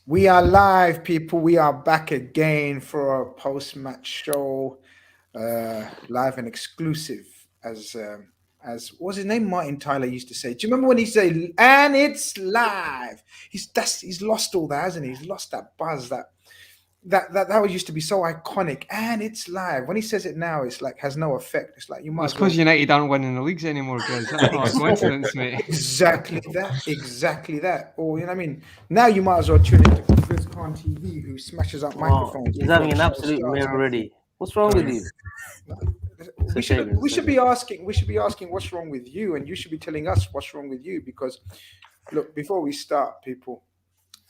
We are live, people. We are back again for a post-match show, live and exclusive. As what was his name? Martin Tyler used to say. Do you remember when he said, "And it's live"? He's lost all that, hasn't he? He's lost that buzz, that used to be so iconic. And it's live. When he says it now, it's like has no effect. It's like you Well, might it's as well. because United aren't winning the leagues anymore, Grizz. That's not a coincidence, mate. Exactly that. Or you know what I mean? Now you might as well tune into Chris Khan TV, who smashes up Oh, microphones he's before having the an show absolute starts. mirror already. What's wrong with you? It's a shame. We should be asking what's wrong with you, and you should be telling us what's wrong with you. Because look, before we start, people,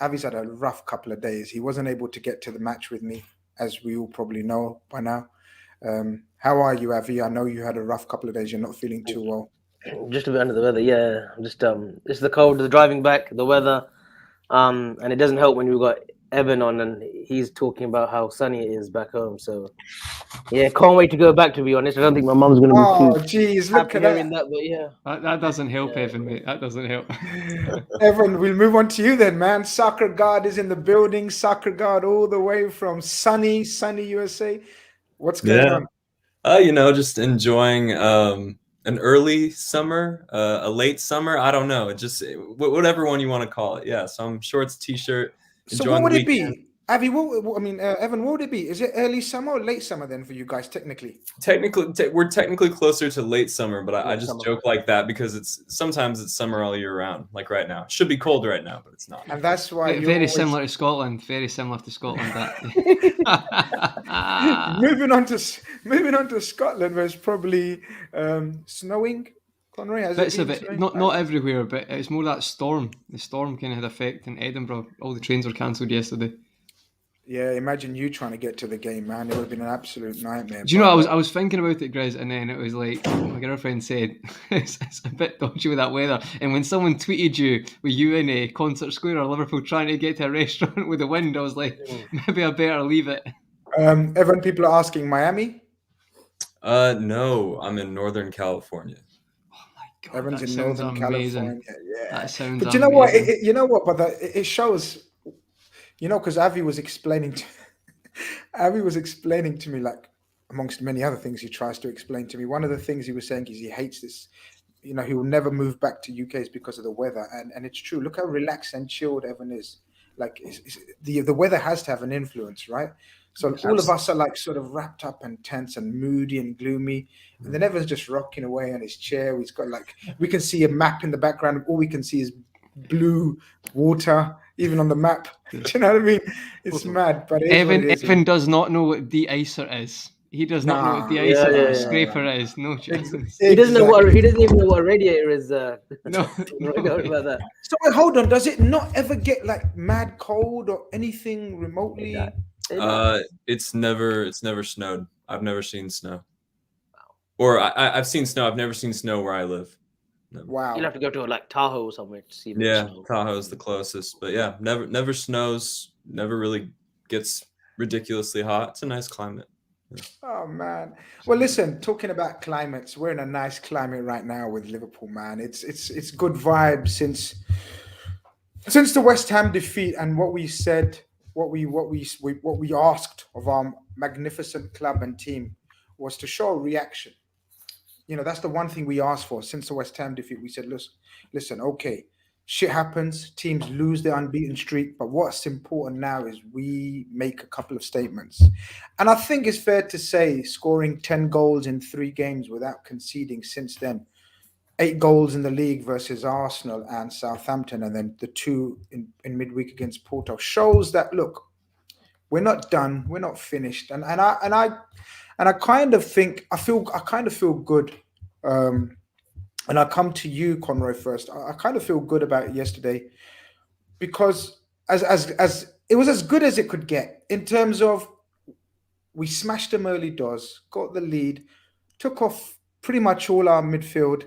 Avi's had a rough couple of days. He wasn't able to get to the match with me, as we all probably know by now. How are you, Avi? I know you had a rough couple of days. You're not feeling too well. Just a bit under the weather. Yeah, I'm just it's the cold, the driving back, the weather, and it doesn't help when you've got Evan on and he's talking about how sunny it is back home. So yeah, can't wait to go back. To be honest, I don't think my mum's gonna be Oh, too geez, look happy at hearing that. that. But yeah, That doesn't help, Evan, mate. That doesn't help. Evan, we'll move on to you then, man. Soccer God is in the building. Soccer God all the way from sunny USA. What's going Yeah. on? Just enjoying an early summer, a late summer. I don't know. It just whatever one you want to call it. Yeah. So I'm shorts, t-shirt, So what enjoying the would it weekend. be? Avi, Evan, what would it be? Is it early summer or late summer then for you guys, technically? We're technically closer to late summer, but I late just summer. joke like that because sometimes it's summer all year round. Like right now, it should be cold right now, but it's not. And that's why you're Very always... similar to Scotland. Very similar to Scotland. That. moving on to Scotland, where it's probably snowing. Conroy, has Bits it of been it, snowing? not everywhere, but it's more that storm. The storm kind of had effect in Edinburgh. All the trains were cancelled yesterday. Yeah, imagine you trying to get to the game, man. It would have been an absolute nightmare. Do you know? I was thinking about it, Grizz, and then it was like my girlfriend said, it's a bit dodgy with that weather. And when someone tweeted you with you in a Concert Square or Liverpool trying to get to a restaurant with the wind, I was like, maybe I better leave it. Evan, people are asking Miami. No, I'm in Northern California. God, Evan's that in sounds Northern amazing. California. Yeah, That sounds but you know what? amazing. You know what? But it shows. You know, because Avi was explaining to me, like amongst many other things he tries to explain to me. One of the things he was saying is he hates this. You know, he will never move back to UK is because of the weather, and it's true. Look how relaxed and chilled Evan is. Like the weather has to have an influence, right? So all of us are like sort of wrapped up and tense and moody and gloomy, and then Evan's just rocking away on his chair. He's got like we can see a map in the background. All we can see is blue water, even on the map. Do you know what I mean? It's mad, but it is what it is. Evan does not know what de-icer is. He does not know what Nah, de-icer yeah, or yeah. scraper is. No chance. He doesn't know what. Exactly. He doesn't even know what a radiator is. No, Don't worry about that. So wait, hold on. Does it not ever get like mad cold or anything remotely? Say that. It's never snowed. I've never seen snow. Or I've seen snow. I've never seen snow where I live. Never. Wow. You'll have to go to like Tahoe or somewhere to see. Yeah, Snow. Tahoe's the closest, but yeah, never snows. Never really gets ridiculously hot. It's a nice climate. Oh man. Well, listen. Talking about climates, we're in a nice climate right now with Liverpool, man. It's good vibes since the West Ham defeat and what we said, what we asked of our magnificent club and team was to show a reaction. You know, that's the one thing we asked for since the West Ham defeat. We said, listen, okay, shit happens, teams lose their unbeaten streak, but what's important now is we make a couple of statements. And I think it's fair to say, scoring 10 goals in 3 games without conceding since then, 8 goals in the league versus Arsenal and Southampton, and then the 2 in midweek against Porto, shows that look, we're not done, we're not finished. And I kind of think I kind of feel good. And I come to you, Conroy, first. I kind of feel good about it yesterday because as it was as good as it could get in terms of we smashed them early doors, got the lead, took off pretty much all our midfield,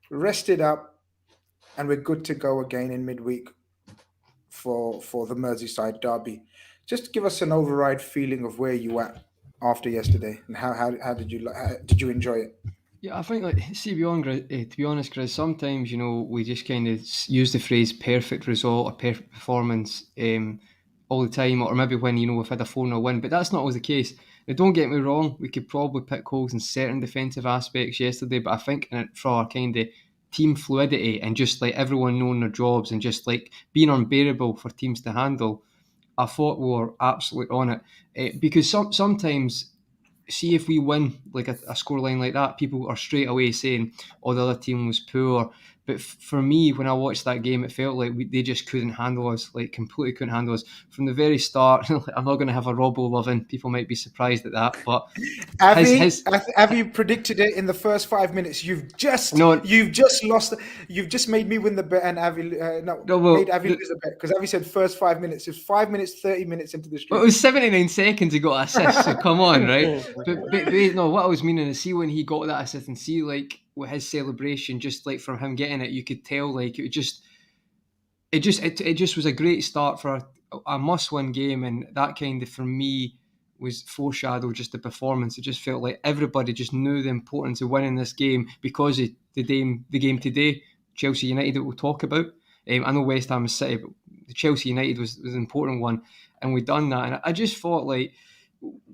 rested up, and we're good to go again in midweek for the Merseyside derby. Just give us an override feeling of where you at after yesterday and how did you enjoy it? yeah, I think like to be honest, Chris, sometimes we just kind of use the phrase "perfect result" or "perfect performance" all the time, or maybe when, you know, we've had a 4-0 win, but that's not always the case. Now, don't get me wrong, we could probably pick holes in certain defensive aspects yesterday, but I think for our kind of team fluidity and just like everyone knowing their jobs and just like being unbearable for teams to handle, I thought we were absolutely on it. Because sometimes, see if we win like a scoreline like that, people are straight away saying, "Oh, the other team was poor." But for me, when I watched that game, it felt like they just couldn't handle us, like completely couldn't handle us from the very start. I'm not going to have a Robbo loving. People might be surprised at that, but Have you predicted it in the first 5 minutes? You've just lost. You've just made me win the bet, and Avi made Avi lose the bet because Avi said first 5 minutes. It's 5 minutes, 30 minutes into the stream. Well, it was 79 seconds he got an assist, so come on, right? But no, what I was meaning is, see when he got that assist and see like with his celebration, just like from him getting it, you could tell like it just was a great start for a must-win game, and that kind of for me was foreshadowed just the performance. It just felt like everybody just knew the importance of winning this game because of the game today, Chelsea United, that we'll talk about. I know West Ham is City, but the Chelsea United was an important one, and we done that. And I just thought, like,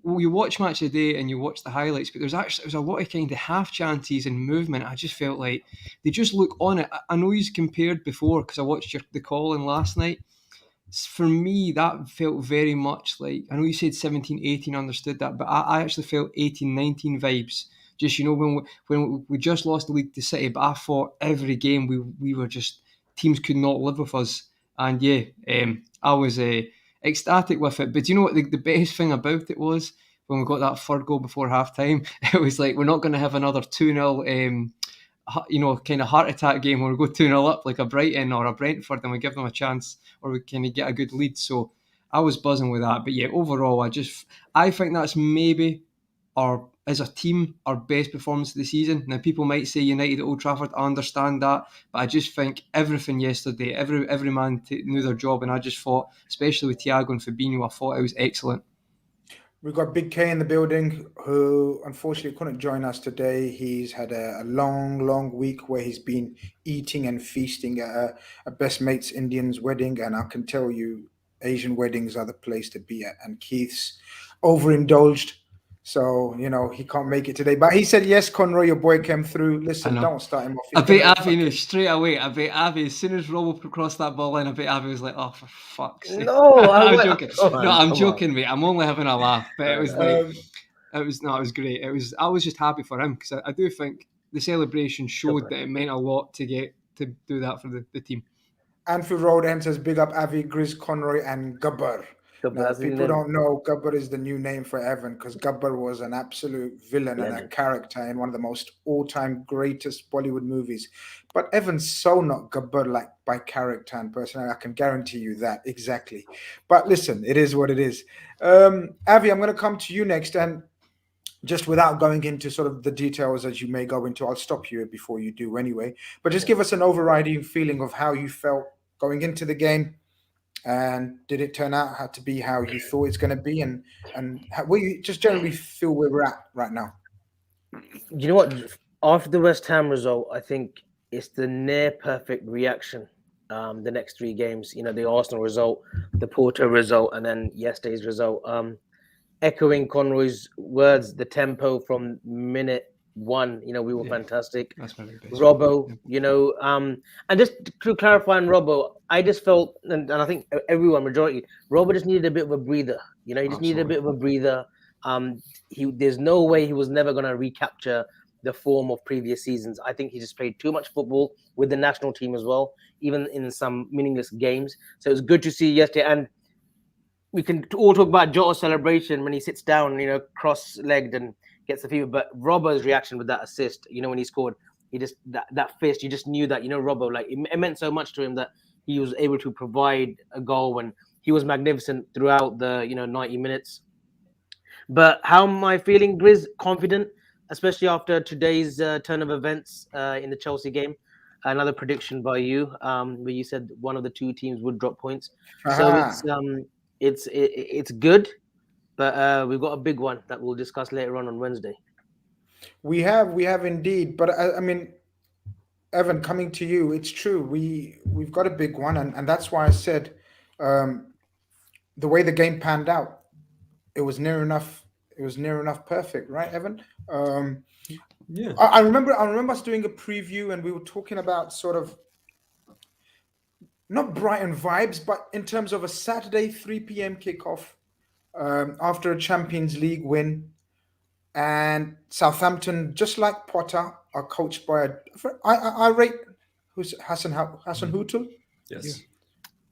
you watch Match of the Day and you watch the highlights, but there was a lot of kind of half chances and movement. I just felt like they just look on it. I know you've compared before because I watched the call in last night. For me, that felt very much like, I know you said 17, 18, understood that, but I actually felt 18, 19 vibes. Just, you know, when we just lost the league to City, but I thought every game we were just, teams could not live with us. And yeah, I was ecstatic with it. But do you know what the best thing about it was? When we got that third goal before half-time, it was like, we're not going to have another 2-0 kind of heart attack game where we go 2-0 up like a Brighton or a Brentford and we give them a chance or we kind of get a good lead. So I was buzzing with that. But yeah, overall, I think that's maybe as a team, our best performance of the season. Now, people might say United at Old Trafford, I understand that, but I just think everything yesterday, every man knew their job, and I just thought, especially with Thiago and Fabinho, I thought it was excellent. We've got Big K in the building, who unfortunately couldn't join us today. He's had a long week where he's been eating and feasting at a best mate's Indian's wedding, and I can tell you, Asian weddings are the place to be at. And Keith's overindulged, so he can't make it today. But he said, "Yes, Conroy, your boy came through. Listen, don't start him off." I bet Avi knew straight away. I bet Avi, as soon as Robbo crossed that ball in, I bet Avi was like, "Oh, for fuck's sake!" No, I'm joking. I'm joking, mate. I'm only having a laugh, but it was like, it was great. I was just happy for him because I do think the celebration showed that it meant a lot to get to do that for the team. Anfield Road enters. Big up Avi, Grizz, Conroy, and Gabbar. Now, people don't know Gabbar is the new name for Evan because Gabbar was an absolute villain and a character in one of the most all-time greatest Bollywood movies. But Evan's so not Gabbar like by character and personality. I can guarantee you that exactly. But listen, it is what it is. Avi, I'm going to come to you next, and just without going into sort of the details as you may go into, I'll stop you before you do anyway. But just give us an overriding feeling of how you felt going into the game. And did it turn out to be how you thought it's going to be? And how you just generally feel where we're at right now? You know what? After the West Ham result, I think it's the near perfect reaction. The next three games, the Arsenal result, the Porto result, and then yesterday's result. Echoing Conroy's words, the tempo from minute one, we were fantastic. That's my best. Robbo, and just to clarify on Robbo, I just felt, and I think everyone, majority, Robbo just needed a bit of a breather. He just needed a bit of a breather. There's no way he was never going to recapture the form of previous seasons. I think he just played too much football with the national team as well, even in some meaningless games. So it was good to see yesterday. And we can all talk about Jota's celebration when he sits down, cross-legged and gets the fever. But Robbo's reaction with that assist, when he scored, he just that fist, you just knew that, Robbo, like it meant so much to him that he was able to provide a goal when he was magnificent throughout the 90 minutes. But how am I feeling, Grizz? Confident, especially after today's turn of events in the Chelsea game. Another prediction by you, where you said one of the two teams would drop points. So it's good, but we've got a big one that we'll discuss later on Wednesday. We have indeed, but I mean, Evan, coming to you, it's true. We've got a big one, and that's why I said the way the game panned out, it was near enough. It was near enough perfect, right, Evan? Yeah. I remember. I remember us doing a preview, and we were talking about sort of not Brighton vibes, but in terms of a Saturday 3 p.m. kickoff after a Champions League win, and Southampton, just like Potter, are coached by I rate who's Hassan Hutel. Yes.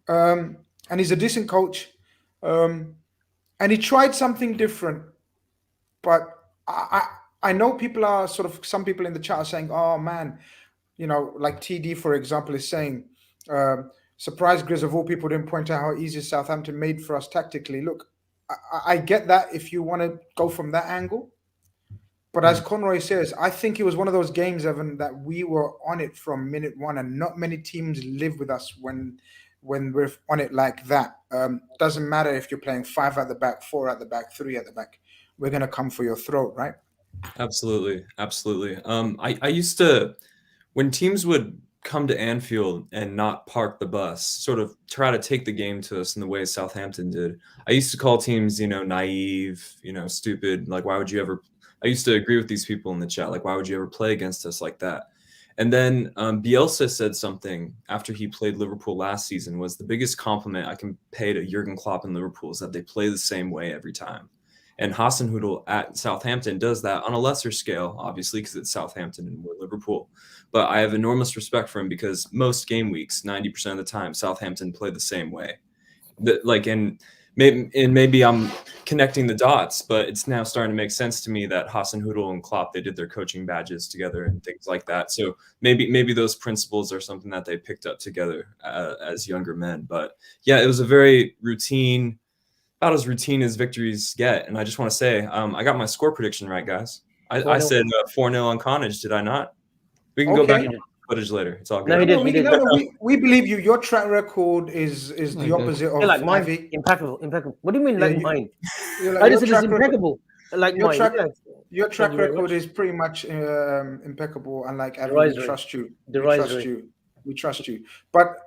And he's a decent coach. And he tried something different, but I know people are sort of some people in the chat are saying, "Oh man, like TD for example is saying, surprise Grizz of all people didn't point out how easy Southampton made for us tactically." Look, I get that if you want to go from that angle, but as Conroy says, I think it was one of those games, Evan, that we were on it from minute one, and not many teams live with us when we're on it like that. Doesn't matter if you're playing 5 at the back, 4 at the back, 3 at the back. We're gonna come for your throat, right? Absolutely. I used to, when teams would come to Anfield and not park the bus, sort of try to take the game to us in the way Southampton did. I used to call teams, naive, stupid. Like, why would you ever? I used to agree with these people in the chat. Like, why would you ever play against us like that? And then Bielsa said something after he played Liverpool last season, was the biggest compliment I can pay to Jurgen Klopp and Liverpool is that they play the same way every time. And Hasenhüttl at Southampton does that on a lesser scale, obviously, because it's Southampton and we're Liverpool. But I have enormous respect for him because most game weeks, 90% of the time, Southampton play the same way. Maybe I'm connecting the dots, but it's now starting to make sense to me that Hasenhüttl and Klopp, they did their coaching badges together and things like that. So maybe those principles are something that they picked up together as younger men. But yeah, it was a very routine, about as routine as victories get. And I just want to say, I got my score prediction right, guys. I said 4-0 on Connacht, did I not? We can go back and footage later. It's all good. No, he did. He did. We believe you. Your track record is the opposite of like mine. Avi. Impeccable. What do you mean, like mine? Like, I just said it's impeccable. Like your mine. Your track record is pretty much impeccable. Unlike Avi, we trust you. We trust you. But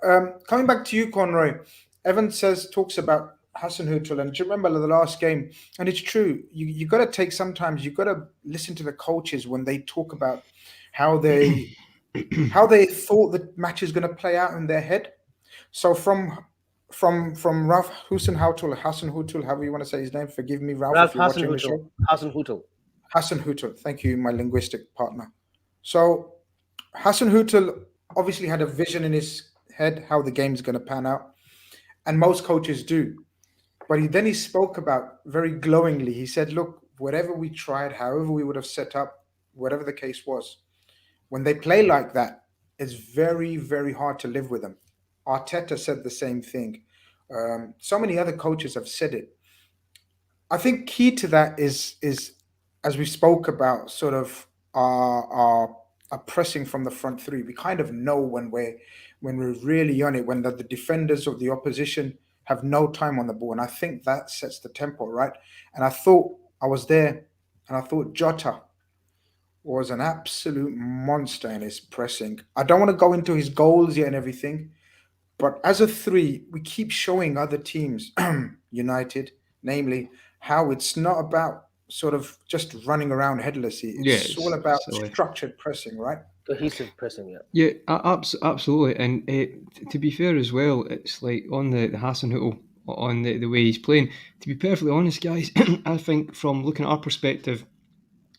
coming back to you, Conroy, Evan talks about Hasenhüttl, and do you remember the last game? And it's true. You got to take sometimes. You got to listen to the coaches when they talk about how they thought the match is going to play out in their head. So from Ralph Hasenhüttl, however you want to say his name. Forgive me, Ralph, if you're watching the show. Hasenhüttl. Thank you, my linguistic partner. So Hasenhüttl obviously had a vision in his head how the game's going to pan out, and most coaches do. But he spoke about very glowingly. He said, "Look, whatever we tried, however we would have set up, whatever the case was, when they play like that, it's very, very hard to live with them." Arteta said the same thing. So many other coaches have said it. I think key to that is as we spoke about, sort of our pressing from the front three. We kind of know when we're really on it, when the defenders of the opposition have no time on the ball, and I think that sets the tempo, right? And I thought I was there, and I thought Jota was an absolute monster in his pressing. I don't want to go into his goals yet and everything, but as a 3, we keep showing other teams, United, namely, how it's not about sort of just running around headlessly. It's all about structured pressing, right? Cohesive pressing, yeah. Yeah, absolutely. And to be fair as well, it's like on the Hasenhüttl, on the way he's playing. To be perfectly honest, guys, I think from looking at our perspective,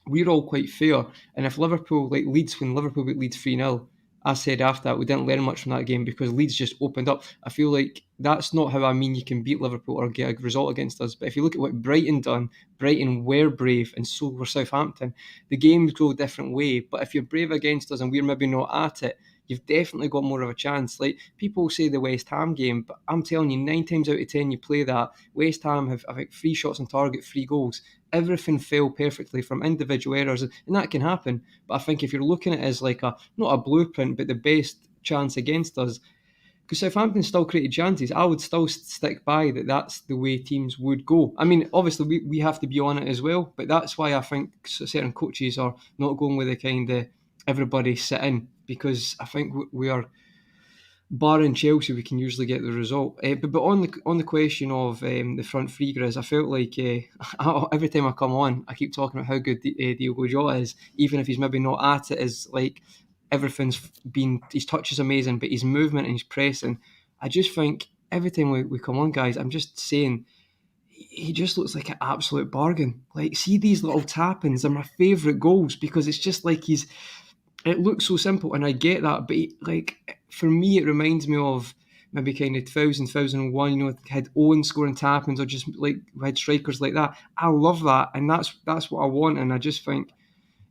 we're all quite fair. And if Liverpool, like Leeds, when Liverpool beat Leeds 3-0, I said after that we didn't learn much from that game because Leeds just opened up. I feel like that's not how I mean you can beat Liverpool or get a result against us. But if you look at what Brighton done, Brighton were brave and so were Southampton. The games go a different way. But if you're brave against us and we're maybe not at it, you've definitely got more of a chance. Like people say the West Ham game, but I'm telling you, 9 times out of 10 you play that. West Ham have, I think, 3 shots on target, 3 goals. Everything fell perfectly from individual errors, and that can happen. But I think if you're looking at it as like not a blueprint, but the best chance against us, because Southampton still created chances, I would still stick by that. That's the way teams would go. I mean, obviously we have to be on it as well, but that's why I think certain coaches are not going with the kind of everybody sit in, because I think we're barring Chelsea, we can usually get the result. But on the question of the front three, Grizz, I felt like every time I come on, I keep talking about how good Diogo Jota is, even if he's maybe not at it. Is like his touch is amazing, but his movement and his pressing, I just think every time we come on, guys, I'm just saying he just looks like an absolute bargain. Like, see these little tap-ins are my favourite goals because it's just like it looks so simple, and I get that, but like for me, it reminds me of maybe kind of 2001, you know, had Owen scoring tap-ins, or just like we had strikers like that. I love that, and that's what I want, and I just think,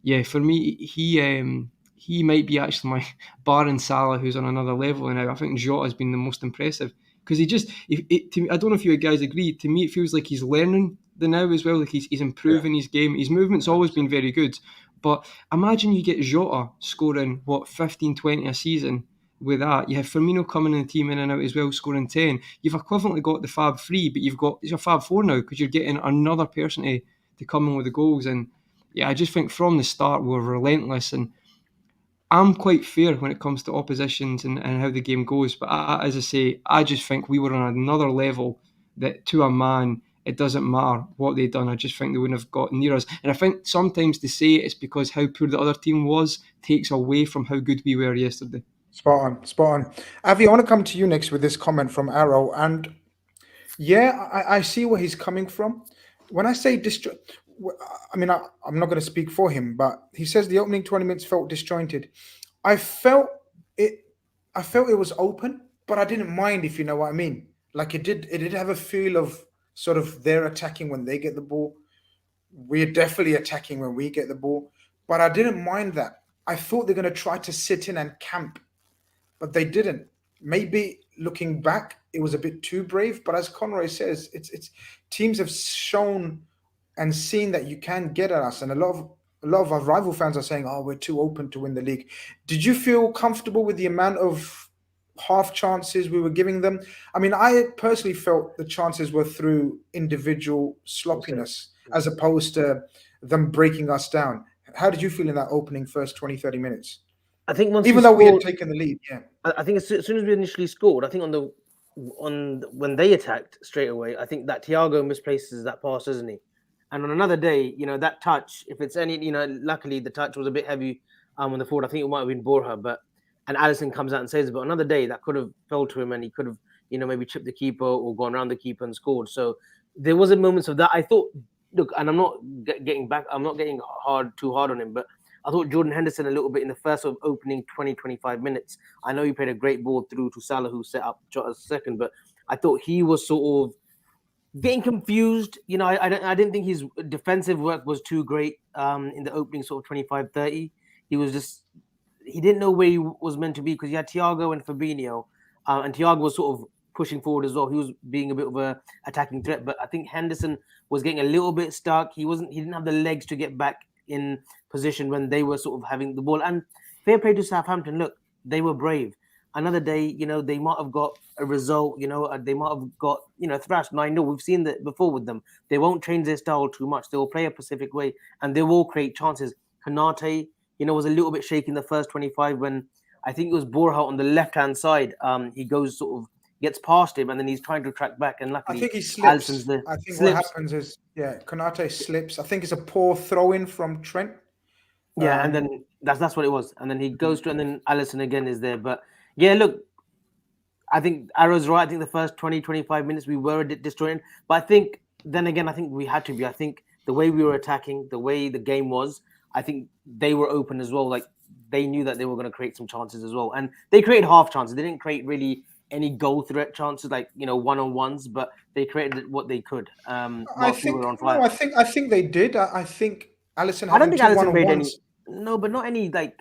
yeah, for me, he might be actually my barring Salah, who's on another level now. I think Jota has been the most impressive because to me, I don't know if you guys agree. To me, it feels like he's learning the now as well. Like he's improving his game. His movement's always been very good, but imagine you get Jota scoring 15, 20 a season. With that, you have Firmino coming in the team in and out as well, scoring 10. You've equivalently got the Fab 3, but it's your Fab 4 now because you're getting another person to come in with the goals. And yeah, I just think from the start we're relentless, and I'm quite fair when it comes to oppositions and how the game goes. But as I say, I just think we were on another level that, to a man, it doesn't matter what they've done. I just think they wouldn't have got near us. And I think sometimes to say it's because how poor the other team was takes away from how good we were yesterday. Spot on. Avi, I want to come to you next with this comment from Arrow. And yeah, I see where he's coming from. When I say I mean, I'm not going to speak for him, but he says the opening 20 minutes felt disjointed. I felt it was open, but I didn't mind, if you know what I mean. Like it did have a feel of sort of they're attacking when they get the ball. We're definitely attacking when we get the ball, but I didn't mind that. I thought they're going to try to sit in and camp, but they didn't. Maybe looking back, it was a bit too brave. But as Conroy says, it's teams have shown and seen that you can get at us, and a lot of our rival fans are saying, "Oh, we're too open to win the league." Did you feel comfortable with the amount of half chances we were giving them? I mean, I personally felt the chances were through individual sloppiness as opposed to them breaking us down. How did you feel in that opening first 20, 30 minutes? I think Even though we had taken the lead, yeah. I think as soon as we initially scored, I think when they attacked straight away, I think that Thiago misplaces that pass, doesn't he? And on another day, you know, that touch, if it's any, you know, luckily the touch was a bit heavy on the forward. I think it might have been Borja, and Alisson comes out and saves it. But another day, that could have fell to him, and he could have, you know, maybe chipped the keeper or gone around the keeper and scored. So there was a moments of that. I thought, look, and I'm not getting too hard on him, but I thought Jordan Henderson a little bit in the first sort of opening 20, 25 minutes. I know he played a great ball through to Salah, who set up Jota's second, but I thought he was sort of getting confused. You know, I didn't think his defensive work was too great in the opening sort of 25, 30. He didn't know where he was meant to be because he had Thiago and Fabinho, and Thiago was sort of pushing forward as well. He was being a bit of a attacking threat, but I think Henderson was getting a little bit stuck. He didn't have the legs to get back in position when they were sort of having the ball. And fair play to Southampton. Look, they were brave. Another day, you know, they might have got a result, you know, they might have got, you know, thrashed 9-0. We've seen that before with them. They won't change their style too much. They will play a Pacific way and they will create chances. Konate, you know, was a little bit shaky in the first 25 when I think it was Borja on the left-hand side. He goes sort of, gets past him and then he's trying to track back and luckily I think he slips. I think slips. What happens is, Konate slips. I think it's a poor throw-in from Trent. Yeah, and then that's what it was. And then he goes to, and then Alisson again is there. But yeah, look, I think Arrow's right. I think the first 20, 25 minutes we were destroying. But I think, then again, I think we had to be. I think the way we were attacking, the way the game was, I think they were open as well. Like, they knew that they were going to create some chances as well. And they created half chances. They didn't create really any goal threat chances, like, you know, one-on-ones, but they created what they could. I think they did. I think Alisson. I don't think Alisson made any. No, but not any like.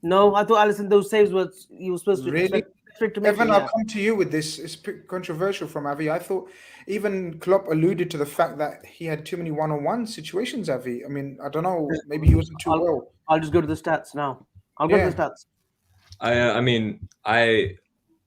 No, I thought Alisson, those saves were he was supposed to really. To Evan, I'll come to you with this. It's controversial from Avi. I thought even Klopp alluded to the fact that he had too many one-on-one situations. Avi, I mean, I don't know. Maybe he wasn't too well. I'll just go to the stats now. I'll go to the stats. I mean,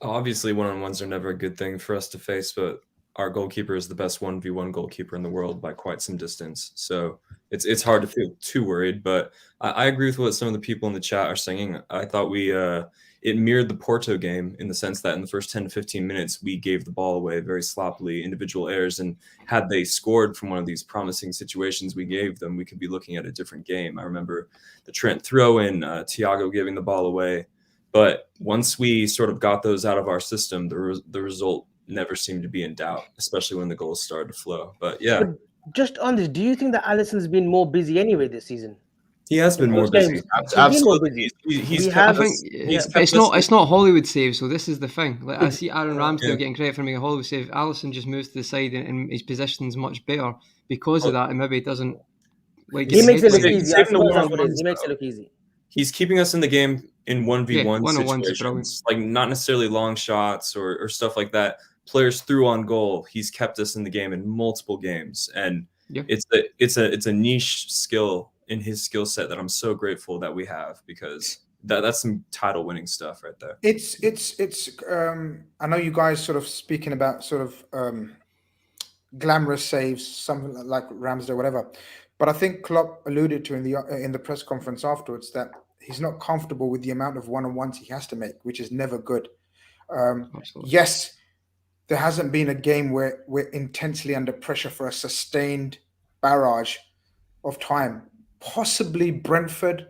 obviously one-on-ones are never a good thing for us to face, but our goalkeeper is the best 1v1 goalkeeper in the world by quite some distance. So it's hard to feel too worried. But I agree with what some of the people in the chat are saying. I thought it mirrored the Porto game in the sense that in the first 10 to 15 minutes, we gave the ball away very sloppily, individual errors. And had they scored from one of these promising situations we gave them, we could be looking at a different game. I remember the Trent throw in, Thiago giving the ball away. But once we sort of got those out of our system, the result never seemed to be in doubt, especially when the goals started to flow. But yeah. But just on this, do you think that Alisson's been more busy anyway this season? He has been more busy. Absolutely. I think it's not Hollywood save. So this is the thing. Like I see Aaron Ramsdale getting credit for making a Hollywood save. Alisson just moves to the side and his position's much better because of that. And maybe it doesn't. Like he makes it look he's easy. I suppose that's what it is. He makes it look easy. He's keeping us in the game in 1v1 1-on-1 situations, like not necessarily long shots or stuff like that. Players through on goal. He's kept us in the game in multiple games, and it's a niche skill in his skill set that I'm so grateful that we have, because that's some title winning stuff right there. It's I know you guys sort of speaking about sort of glamorous saves, something like Ramsdale, whatever. But I think Klopp alluded to in the press conference afterwards that he's not comfortable with the amount of one-on-ones he has to make, which is never good. Yes, there hasn't been a game where we're intensely under pressure for a sustained barrage of time. Possibly Brentford,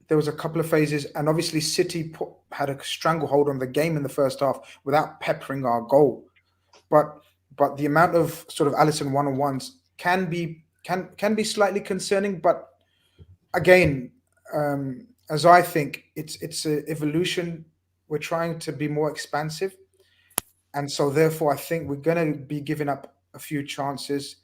there was a couple of phases, and obviously City had a stranglehold on the game in the first half without peppering our goal. But the amount of sort of Alisson one-on-ones can be slightly concerning. But again, as I think, it's an evolution. We're trying to be more expansive, and so therefore I think we're going to be giving up a few chances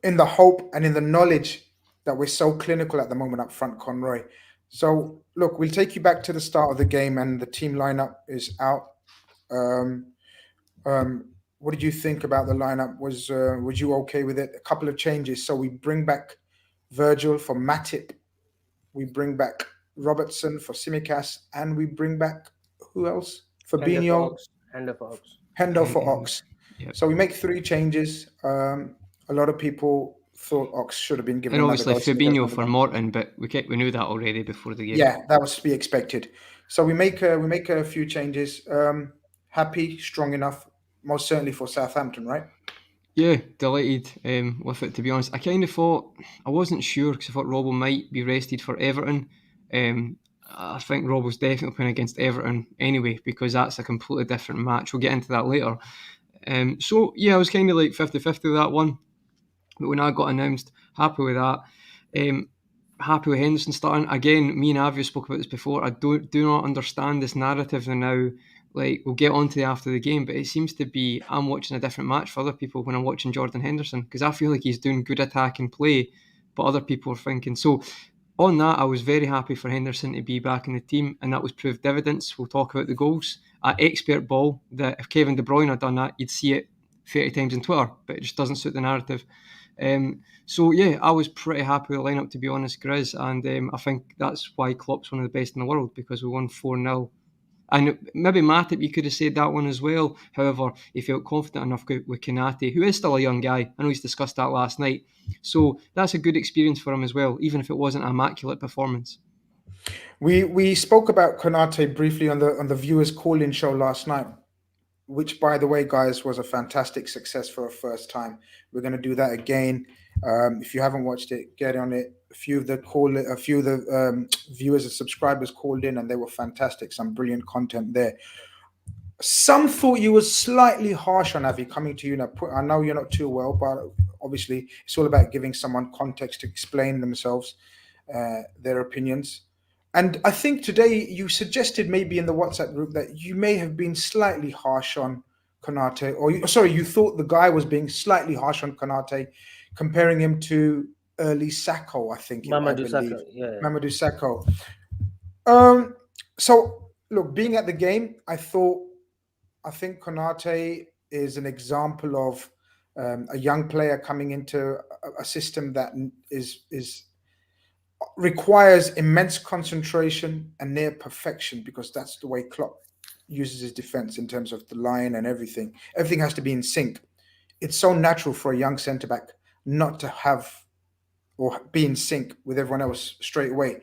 in the hope and in the knowledge that we're so clinical at the moment up front, Conroy. So look, we'll take you back to the start of the game, and the team lineup is out. What did you think about the lineup? Was you okay with it? A couple of changes. So we bring back Virgil for Matip, we bring back Robertson for Tsimikas, and we bring back who else? Fabinho, Hendo for Ox. Yep. So we make 3 changes. A lot of people thought Ox should have been given. And obviously Fabinho for Morton, but we knew that already before the game. Yeah, that was to be expected. So we make a few changes. Happy, strong enough, most certainly for Southampton, right? Yeah, delighted with it, to be honest. I kind of thought, I wasn't sure because I thought Robbo might be rested for Everton. I think Robbo's definitely playing against Everton anyway, because that's a completely different match. We'll get into that later. So yeah, I was kind of like 50-50 with that one. But when I got announced, happy with that. Happy with Henderson starting. Again, me and Avi spoke about this before. I do not understand this narrative now. Like, we'll get on to after the game, but it seems to be I'm watching a different match for other people when I'm watching Jordan Henderson, because I feel like he's doing good attacking play, but other people are thinking. So on that, I was very happy for Henderson to be back in the team, and that was proved dividends. We'll talk about the goals. Expert ball, that if Kevin De Bruyne had done that, you'd see it 30 times on Twitter, but it just doesn't suit the narrative. So yeah, I was pretty happy with the lineup, to be honest, Grizz, and I think that's why Klopp's one of the best in the world, because we won 4-0. And maybe Matip, you could have said that one as well. However, he felt confident enough with Konate, who is still a young guy. I know he's discussed that last night. So that's a good experience for him as well, even if it wasn't an immaculate performance. We spoke about Konate briefly on the viewers call-in show last night, which, by the way, guys, was a fantastic success for a first time. We're going to do that again. If you haven't watched it, get on it. A few of the viewers and subscribers called in, and they were fantastic. Some brilliant content there. Some thought you were slightly harsh on Avi, coming to you now. I know you're not too well, but obviously it's all about giving someone context to explain themselves, their opinions. And I think today you suggested maybe in the WhatsApp group that you may have been slightly harsh on Konate, you thought the guy was being slightly harsh on Konate, comparing him to early Sakho, I think. Mamadou Sakho. So look, being at the game, I think Konate is an example of a young player coming into a system that requires immense concentration and near perfection, because that's the way Klopp uses his defense in terms of the line and everything. Everything has to be in sync. it's so natural for a young centre back not to have or be in sync with everyone else straight away.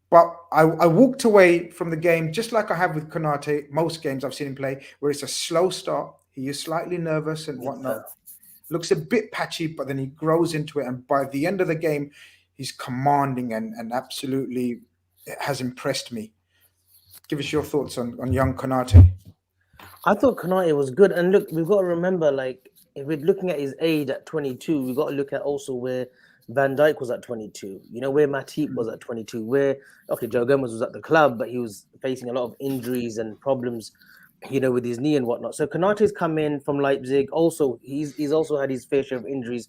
But I walked away from the game just like I have with Konate. Most games I've seen him play, where it's a slow start. He is slightly nervous and whatnot. Looks a bit patchy, but then he grows into it. And by the end of the game, he's commanding and absolutely has impressed me. Give us your thoughts on young Konate. I thought Konate was good. And look, we've got to remember, like, if we're looking at his age at 22, we've got to look at also where Van Dijk was at 22, where Matip was at 22, where, okay, Joe Gomez was at the club, but he was facing a lot of injuries and problems, with his knee and whatnot. So Konate's come in from Leipzig. Also, he's also had his fair share of injuries.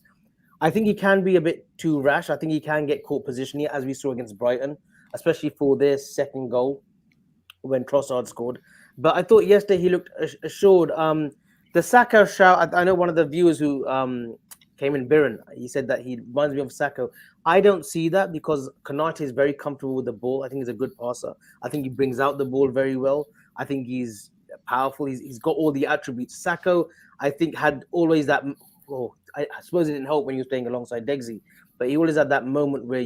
I think he can be a bit too rash. I think he can get caught positionally, as we saw against Brighton, especially for their second goal when Trossard scored. But I thought yesterday he looked assured. The Saka shout, I know one of the viewers who came in, Biren, he said that he reminds me of Saka. I don't see that because Konate is very comfortable with the ball. I think he's a good passer. I think he brings out the ball very well. I think he's powerful. He's got all the attributes. Saka, I think, had always that. Oh, I suppose it didn't help when he was playing alongside Degsy, but he always had that moment where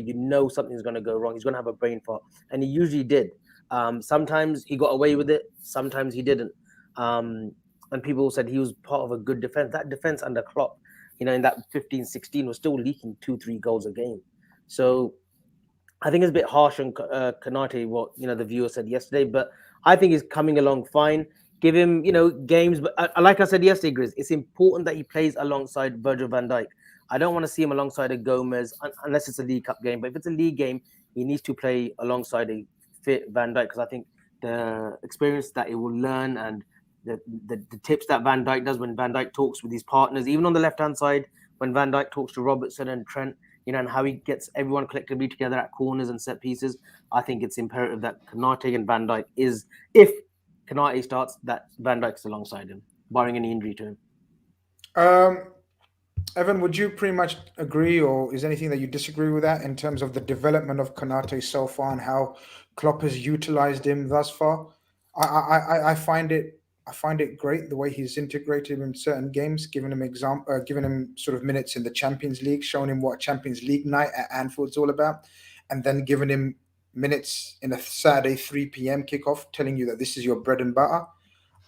something's going to go wrong. He's going to have a brain fart, and he usually did. Sometimes he got away with it. Sometimes he didn't. And people said he was part of a good defense. That defense under Klopp, in that 15-16 was still leaking 2-3 goals a game. So I think it's a bit harsh on Konate, what the viewer said yesterday, but I think he's coming along fine. Give him, games. But like I said yesterday, Grizz, it's important that he plays alongside Virgil van Dijk. I don't want to see him alongside a Gomez unless it's a League Cup game. But if it's a league game, he needs to play alongside a fit Van Dijk because I think the experience that he will learn and the tips that Van Dijk does when Van Dijk talks with his partners, even on the left-hand side, when Van Dijk talks to Robertson and Trent, and how he gets everyone collectively together at corners and set pieces, I think it's imperative that Konate and Van Dijk is, if Konate starts, that Van Dijk's alongside him, barring any injury to him. Evan, would you pretty much agree, or is anything that you disagree with that in terms of the development of Konate so far and how Klopp has utilized him thus far? I find it great the way he's integrated in certain games, giving him sort of minutes in the Champions League, showing him what Champions League night at Anfield's all about, and then giving him minutes in a Saturday 3 p.m. kickoff, telling you that this is your bread and butter.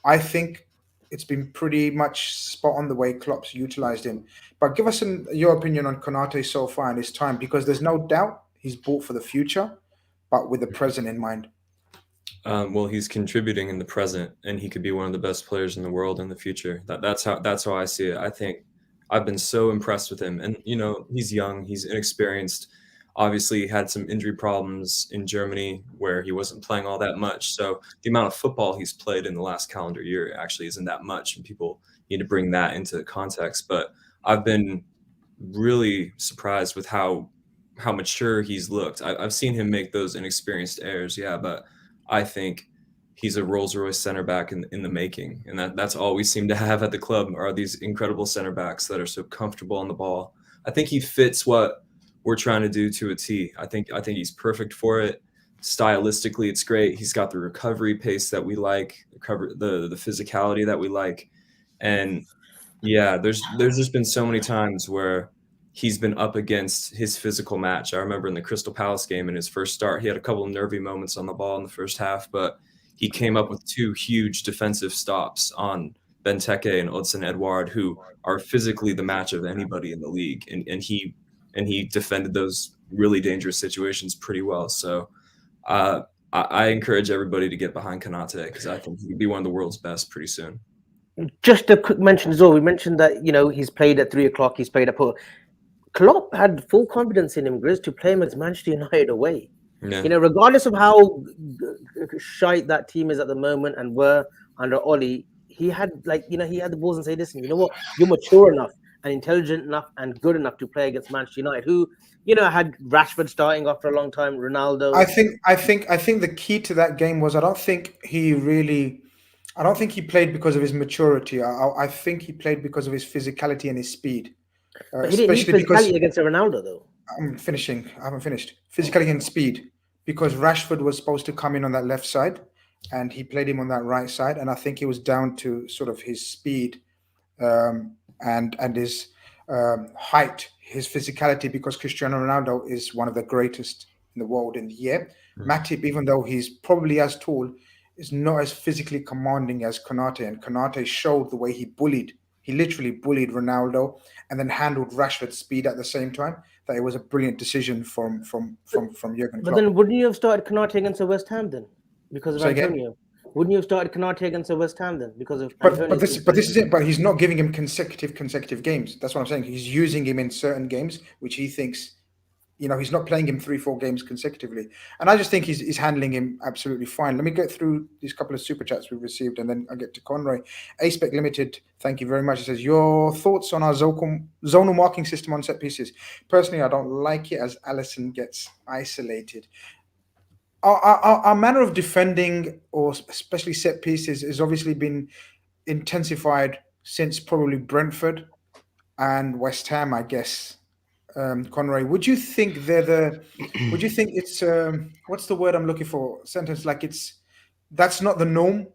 I think it's been pretty much spot on the way Klopp's utilized him. But give us your opinion on Konate so far in his time, because there's no doubt he's bought for the future, but with the present in mind. Well, he's contributing in the present, and he could be one of the best players in the world in the future. That's how I see it. I think I've been so impressed with him, and he's young, he's inexperienced. Obviously, he had some injury problems in Germany where he wasn't playing all that much. So the amount of football he's played in the last calendar year actually isn't that much, and people need to bring that into context. But I've been really surprised with how mature he's looked. I've seen him make those inexperienced errors, yeah, but I think he's a Rolls-Royce center back in the making, and that's all we seem to have at the club are these incredible center backs that are so comfortable on the ball. I think he fits what we're trying to do to a T. I think he's perfect for it. Stylistically, it's great. He's got the recovery pace that we like, the physicality that we like, and yeah, there's just been so many times where he's been up against his physical match. I remember in the Crystal Palace game in his first start, he had a couple of nervy moments on the ball in the first half, but he came up with 2 huge defensive stops on Benteke and Odsonne Edouard, who are physically the match of anybody in the league, and he defended those really dangerous situations pretty well. So I encourage everybody to get behind Konate because I think he could be one of the world's best pretty soon. Just a quick mention as well. We mentioned that he's played at 3 o'clock. He's played at Klopp had full confidence in him, Grizz, to play him against Manchester United away. Yeah. Regardless of how shite that team is at the moment and were under Ollie, he had he had the balls and say, listen, you know what? You're mature enough and intelligent enough and good enough to play against Manchester United, who had Rashford starting after a long time, Ronaldo. I think the key to that game was I don't think he played because of his maturity. I think he played because of his physicality and his speed. But he didn't need physicality against Ronaldo, though. I haven't finished. Physicality and speed, because Rashford was supposed to come in on that left side, and he played him on that right side. And I think it was down to sort of his speed and his height, his physicality, because Cristiano Ronaldo is one of the greatest in the world in the year. Matip, even though he's probably as tall, is not as physically commanding as Konate, and Konate showed the way he bullied. He literally bullied Ronaldo and then handled Rashford's speed at the same time. That it was a brilliant decision from Jurgen But Klopp. then, wouldn't you have started Konate against the West Ham then, because of Say again? Antonio? Wouldn't you have started Konate against the West Ham then, because of But Antonio? this is it. But he's not giving him consecutive games. That's what I'm saying. He's using him in certain games, which he thinks, he's not playing him 3-4 games consecutively. And I just think he's handling him absolutely fine. Let me get through these couple of super chats we've received, and then I'll get to Conroy. Aspec Limited, thank you very much. It says, your thoughts on our zonal marking system on set pieces. Personally, I don't like it as Alisson gets isolated. Our manner of defending, or especially set pieces, has obviously been intensified since probably Brentford and West Ham, I guess. Conroy, would you think would you think it's what's the word I'm looking for? Sentence like that's not the norm.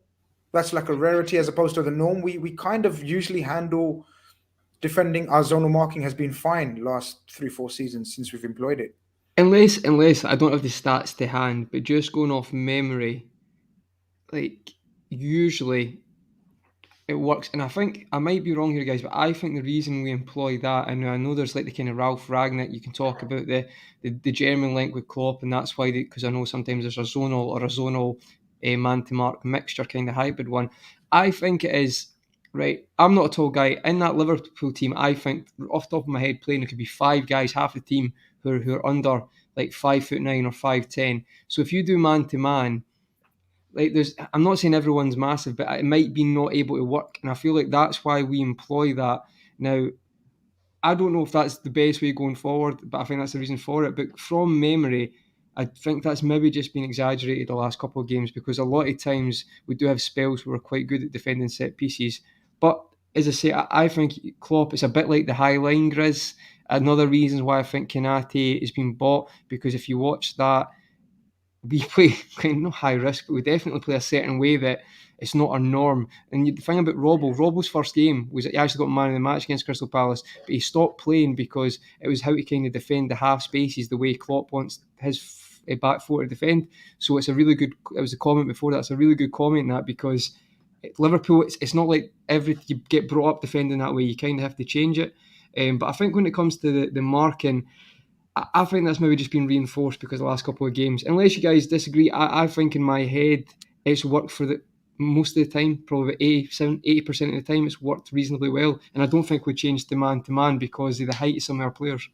That's like a rarity as opposed to the norm. We kind of usually handle defending. Our zonal marking has been fine last 3-4 seasons since we've employed it. Unless I don't have the stats to hand, but just going off memory, like usually it works. And I think I might be wrong here, guys, but I think the reason we employ that, and I know there's like the kind of Ralph Ragnick, you can talk about the German link with Klopp, and that's why, because I know sometimes there's a zonal man-to-mark mixture kind of hybrid one. I think it is, right, I'm not a tall guy. In that Liverpool team, I think, off the top of my head, playing, it could be 5 guys, half the team, who are under like 5'9" or 5'10". So if you do man-to-man, like I'm not saying everyone's massive, but it might be not able to work, and I feel like that's why we employ that. Now, I don't know if that's the best way going forward, but I think that's the reason for it. But from memory, I think that's maybe just been exaggerated the last couple of games, because a lot of times we do have spells where we're quite good at defending set pieces. But as I say, I think Klopp is a bit like the high line Grizz. Another reason why I think Konate has been bought, because if you watch that, we play kind of high risk, but we definitely play a certain way that it's not our norm. And the thing about Robbo's first game was that he actually got man of the match against Crystal Palace, but he stopped playing because it was how to kind of defend the half spaces the way Klopp wants his back four to defend. So it was a comment before that, it's a really good comment in that, because Liverpool, it's not like you get brought up defending that way, you kind of have to change it. But I think when it comes to the marking, I think that's maybe just been reinforced because of the last couple of games. Unless you guys disagree, I think in my head it's worked for most of the time, probably 80% of the time it's worked reasonably well. And I don't think we changed the man-to-man because of the height of some of our players.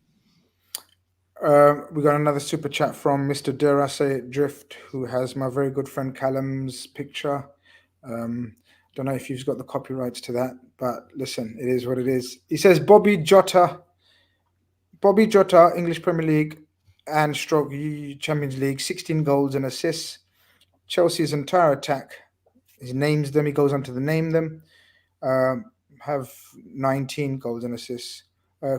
We got another super chat from Mr. Derase Drift, who has my very good friend Callum's picture. Don't know if you've got the copyrights to that, but listen, it is what it is. He says Bobby Jota, English Premier League and stroke Champions League, 16 goals and assists. Chelsea's entire attack, he names them, he goes on to name them, have 19 goals and assists.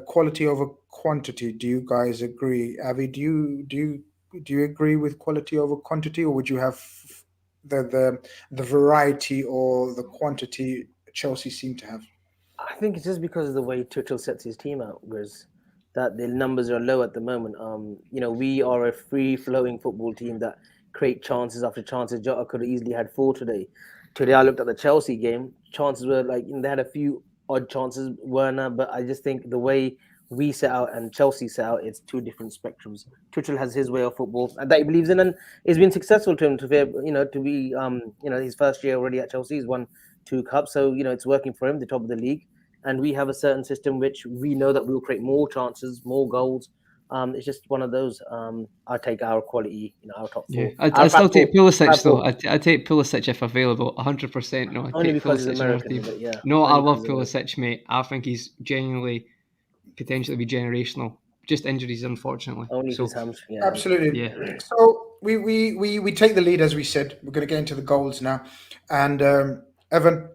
Quality over quantity. Do you guys agree? Avi, do you agree with quality over quantity, or would you have the variety or the quantity Chelsea seem to have? I think it's just because of the way Tuchel sets his team out, because that the numbers are low at the moment. We are a free-flowing football team that create chances after chances. Jota could have easily had 4 today. Today I looked at the Chelsea game. Chances were they had a few odd chances, Werner, but I just think the way we set out and Chelsea set out, it's 2 different spectrums. Tuchel has his way of football that he believes in, and it's been successful to him to be his first year already at Chelsea. He's won 2 cups, so it's working for him, the top of the league. And we have a certain system which we know that we will create more chances, more goals. It's just one of those. I take our quality, our top 4. Yeah, I still take Pulisic though. I take Pulisic if available, 100%. No, I only take because Pulisic he's American, but yeah. No, I love Pulisic, mate. I think he's genuinely potentially be generational. Just injuries, unfortunately. Only his hamstring. Yeah. Absolutely. Yeah. So we take the lead, as we said. We're going to get into the goals now, and Evan,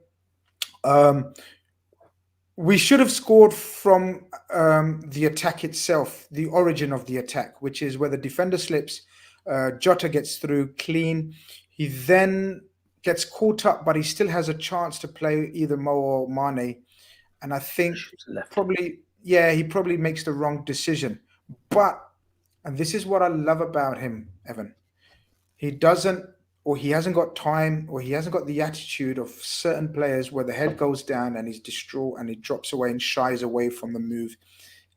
we should have scored from the attack itself, the origin of the attack, which is where the defender slips, Jota gets through clean. He then gets caught up, but he still has a chance to play either Mo or Mane. and I think Left. he probably makes the wrong decision. But, and this is what I love about him, Evan, he doesn't, or he hasn't got time, or he hasn't got the attitude of certain players where the head goes down and he's distraught and he drops away and shies away from the move,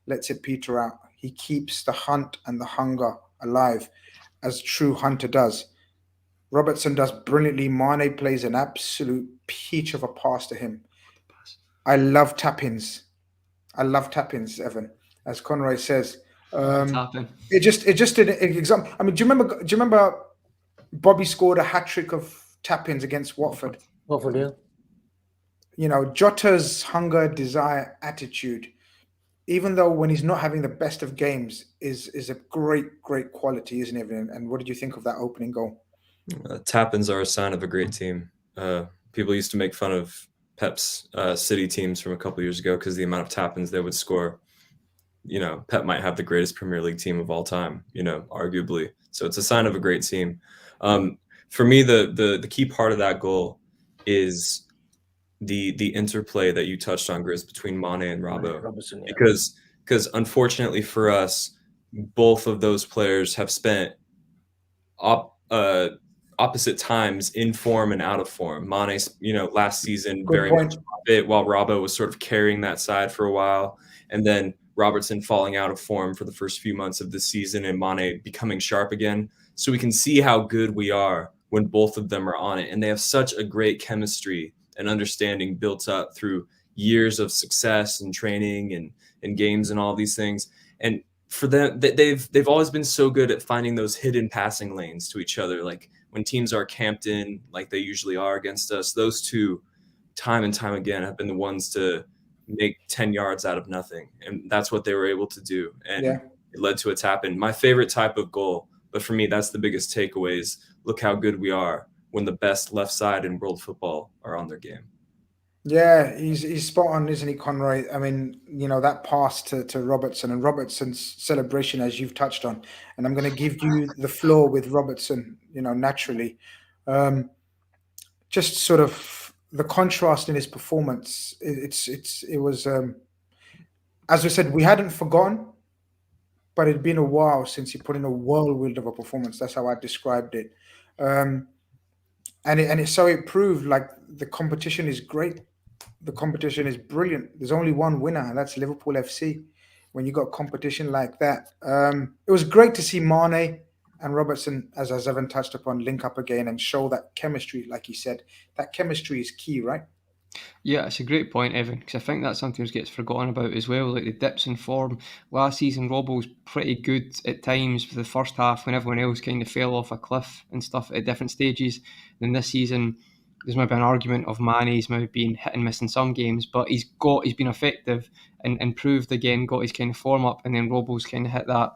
lets it peter out. He keeps the hunt and the hunger alive, as true hunter does. Robertson does brilliantly. Mane plays an absolute peach of a pass to him. I love tap-ins. Evan. As Conroy says. Tapping. It just did an example. I mean, do you remember Bobby scored a hat-trick of tap-ins against Watford? Watford, yeah. You know, Jota's hunger, desire, attitude, even though when he's not having the best of games, is a great quality, isn't it? And what did you think of that opening goal? Tap-ins are a sign of a great team. People used to make fun of Pep's City teams from a couple years ago because the amount of tap-ins they would score. You know, Pep might have the greatest Premier League team of all time, you know, arguably. So it's a sign of a great team. For me, the key part of that goal is the interplay that you touched on, Grizz, between Mane and Robbo. Robertson, yeah. Because unfortunately for us, both of those players have spent opposite times in form and out of form. Mane, you know, last season Good very point. much fit, while Robbo was sort of carrying that side for a while, and then Robertson falling out of form for the first few months of the season and Mane becoming sharp again. So we can see how good we are when both of them are on it. And they have such a great chemistry and understanding built up through years of success and training and games and all these things. And for them, they've always been so good at finding those hidden passing lanes to each other. Like when teams are camped in, like they usually are against us, those two time and time again have been the ones to make 10 yards out of nothing. And that's what they were able to do. And Yeah. it led to a tap-in. My favorite type of goal, but for me, that's the biggest takeaway is look how good we are when the best left side in world football are on their game. Yeah, he's spot on, isn't he, Conroy? I mean, you know, that pass to Robertson and Robertson's celebration, as you've touched on, and I'm going to give you the floor with Robertson, you know, naturally. Just sort of the contrast in his performance. It was, as we said, we hadn't forgotten, but it'd been a while since he put in a whirlwind of a performance. That's how I described it. And it proved like the competition is great. The competition is brilliant. There's only one winner, and that's Liverpool FC. When you got competition like that, it was great to see Mane and Robertson, as Evan touched upon, link up again and show that chemistry. Like he said, that chemistry is key, right? Yeah, it's a great point, Evan, because I think that sometimes gets forgotten about as well, like the dips in form. Last season, Robbo was pretty good at times for the first half when everyone else kind of fell off a cliff and stuff at different stages. Then this season, there's maybe an argument of Mane's maybe being hit and miss in some games, but he's been effective and improved again, got his kind of form up, and then Robbo's kind of hit that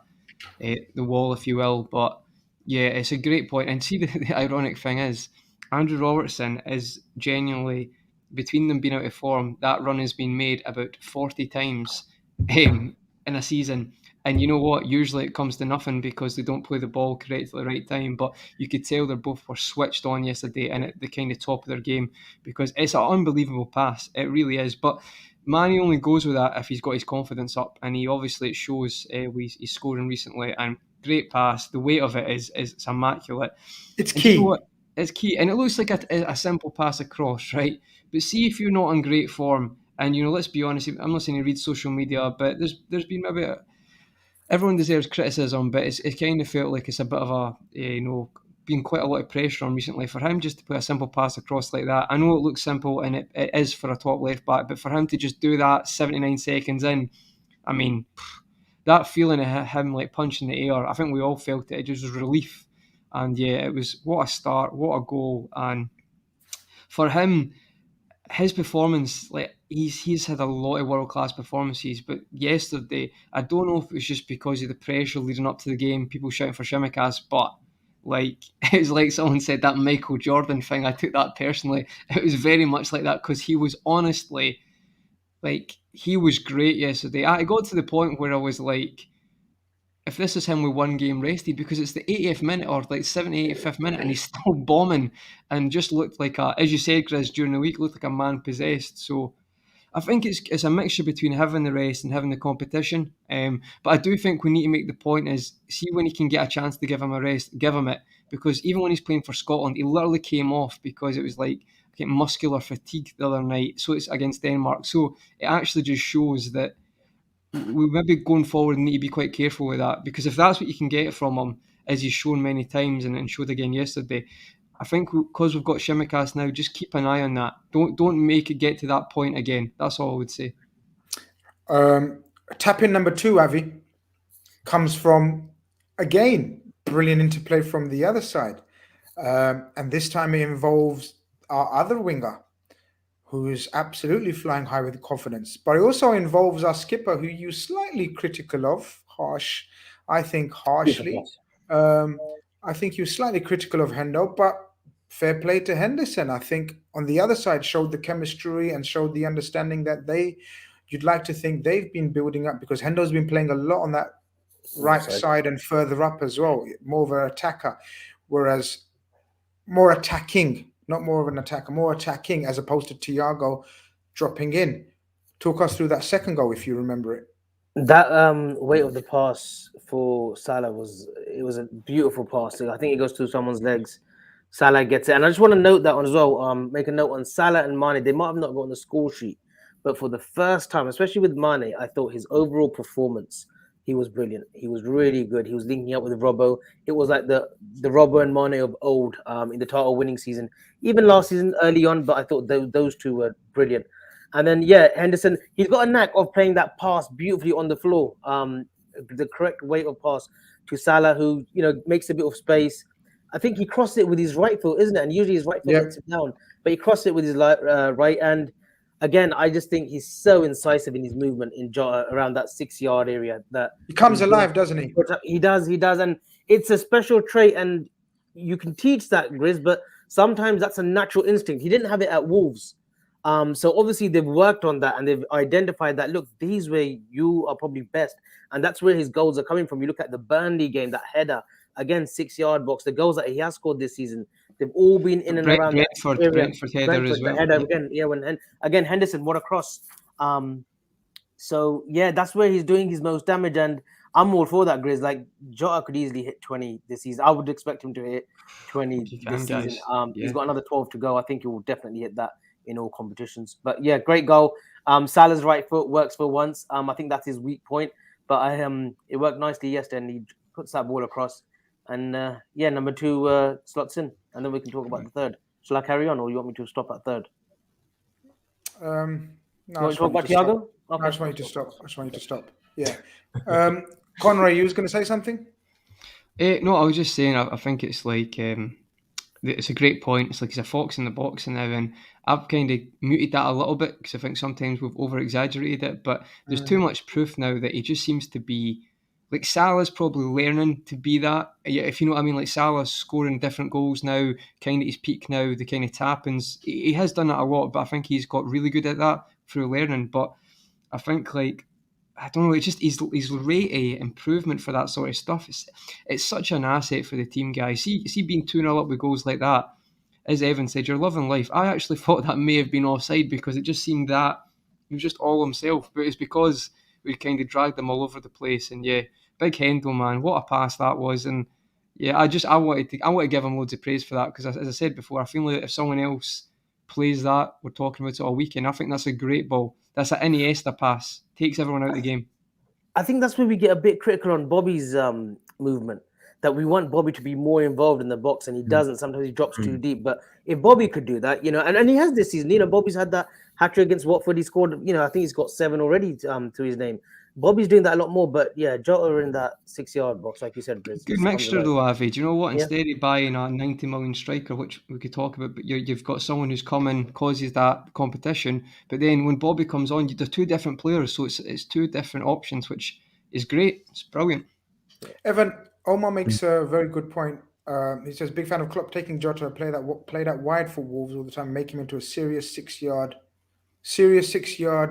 the wall, if you will. But yeah, it's a great point. And see, the ironic thing is, Andrew Robertson is genuinely, between them being out of form, that run has been made about 40 times in a season. And you know what? Usually it comes to nothing because they don't play the ball correctly at the right time. But you could tell they both were switched on yesterday and at the kind of top of their game because it's an unbelievable pass. It really is. But Manny only goes with that if he's got his confidence up. And he obviously, it shows he's scoring recently. And great pass. The weight of it is it's immaculate. It's And key. you know what? It's key. And it looks like a simple pass across, right? But see if you're not in great form, and you know, let's be honest, I'm not saying you read social media, but there's been maybe everyone deserves criticism, but it kind of felt like it's a bit of a been quite a lot of pressure on recently for him just to put a simple pass across like that. I know it looks simple and it is for a top left back, but for him to just do that 79 seconds in, I mean, that feeling of him like punching the air, I think we all felt it. It just was relief, and yeah, it was what a start, what a goal, and for him. His performance, like he's had a lot of world class performances, but yesterday, I don't know if it was just because of the pressure leading up to the game, people shouting for Shimikas, but like it was like someone said that Michael Jordan thing. I took that personally. It was very much like that because he was honestly like he was great yesterday. I got to the point where I was like, if this is him with one game rested, because it's the 80th minute or like 75th minute and he's still bombing and just looked like as you said, Chris, during the week, looked like a man possessed. So I think it's a mixture between having the rest and having the competition. But I do think we need to make the point is, see when he can get a chance to give him a rest, give him it. Because even when he's playing for Scotland, he literally came off because it was like getting muscular fatigue the other night. So it's against Denmark. So it actually just shows that we maybe going forward need to be quite careful with that. Because if that's what you can get from him, as he's shown many times and showed again yesterday, I think because we've got Shimikas now, just keep an eye on that. Don't make it get to that point again. That's all I would say. Tap in number 2, Avi, comes from, again, brilliant interplay from the other side. And this time it involves our other winger, who is absolutely flying high with confidence. But it also involves our skipper, who you slightly critical of, harshly. I think you're slightly critical of Hendo, but fair play to Henderson. I think on the other side showed the chemistry and showed the understanding that you'd like to think they've been building up, because Hendo's been playing a lot on that right side and further up as well, more of an attacker, whereas more attacking, not more of an attacker, more attacking, as opposed to Thiago dropping in. Talk us through that second goal, if you remember it. That weight of the pass for Salah was a beautiful pass. I think it goes through someone's legs. Salah gets it, and I just want to note that one as well. Make a note on Salah and Mane. They might have not got on the score sheet, but for the first time, especially with Mane, I thought his overall performance, he was brilliant. He was really good. He was linking up with Robbo. It was like the Robbo and Mane of old in the title winning season, even last season early on. But I thought those two were brilliant. And then, Henderson, he's got a knack of playing that pass beautifully on the floor. The correct weight of pass to Salah, who, makes a bit of space. I think he crossed it with his right foot, isn't it? And usually his right foot lets it down, but he crossed it with his right. And again, I just think he's so incisive in his movement around that 6-yard area that he comes alive, doesn't he? He does. And it's a special trait, and you can teach that, Grizz, but sometimes that's a natural instinct. He didn't have it at Wolves. So obviously they've worked on that and they've identified that, look, these where you are probably best. And that's where his goals are coming from. You look at the Burnley game, that header, again, 6-yard box, the goals that he has scored this season, they've all been in and around Brentford header as well. Header, again, Henderson, what a cross. So that's where he's doing his most damage, and I'm all for that, Grizz. Like, Jota could easily hit 20 this season. I would expect him to hit 20 this season. He's got another 12 to go. I think he will definitely hit that in all competitions. But great goal. Salah's right foot works for once. I think that's his weak point, but it worked nicely yesterday, and he puts that ball across. And number 2 slots in, and then we can talk about the third. Shall I carry on, or you want me to stop at third? No, you want to talk about Thiago? Okay. I just want you to stop. Yeah. Conrad, you was going to say something? No, I was just saying, I think it's like, it's a great point. It's like he's a fox in the box now, and I've kind of muted that a little bit because I think sometimes we've over-exaggerated it, but there's too much proof now that he just seems to be, like, Salah's probably learning to be that, if you know what I mean. Like, Salah's scoring different goals now, kind of his peak now, the kind of tap-ins. He has done that a lot, but I think he's got really good at that through learning. But I think, like, I don't know, it's just his rate of improvement for that sort of stuff. It's such an asset for the team, guys. See being 2-0 up with goals like that, as Evan said, you're loving life. I actually thought that may have been offside because it just seemed that he was just all himself, but it's because we kind of dragged him all over the place. And big Hendo, man, what a pass that was. And I want to give him loads of praise for that, because as I said before, I feel like if someone else plays that, we're talking about it all weekend. I think that's a great ball. That's an Iniesta pass. Takes everyone out of the game. I think that's where we get a bit critical on Bobby's movement, that we want Bobby to be more involved in the box, and he doesn't. Sometimes he drops too deep. But if Bobby could do that, and he has this season, Bobby's had that hat-trick against Watford. He scored, I think he's got 7 already to his name. Bobby's doing that a lot more, but Jota in that 6-yard box, like you said, Grizz. Good mixture though, Avi. Do you know what? Instead of buying a 90 million striker, which we could talk about, but you've got someone who's come in, causes that competition. But then when Bobby comes on, they're 2 different players, so it's 2 different options, which is great. It's brilliant. Evan, Omar makes a very good point. He says, big fan of Klopp taking Jota, a player that played out wide for Wolves all the time, make him into a serious 6-yard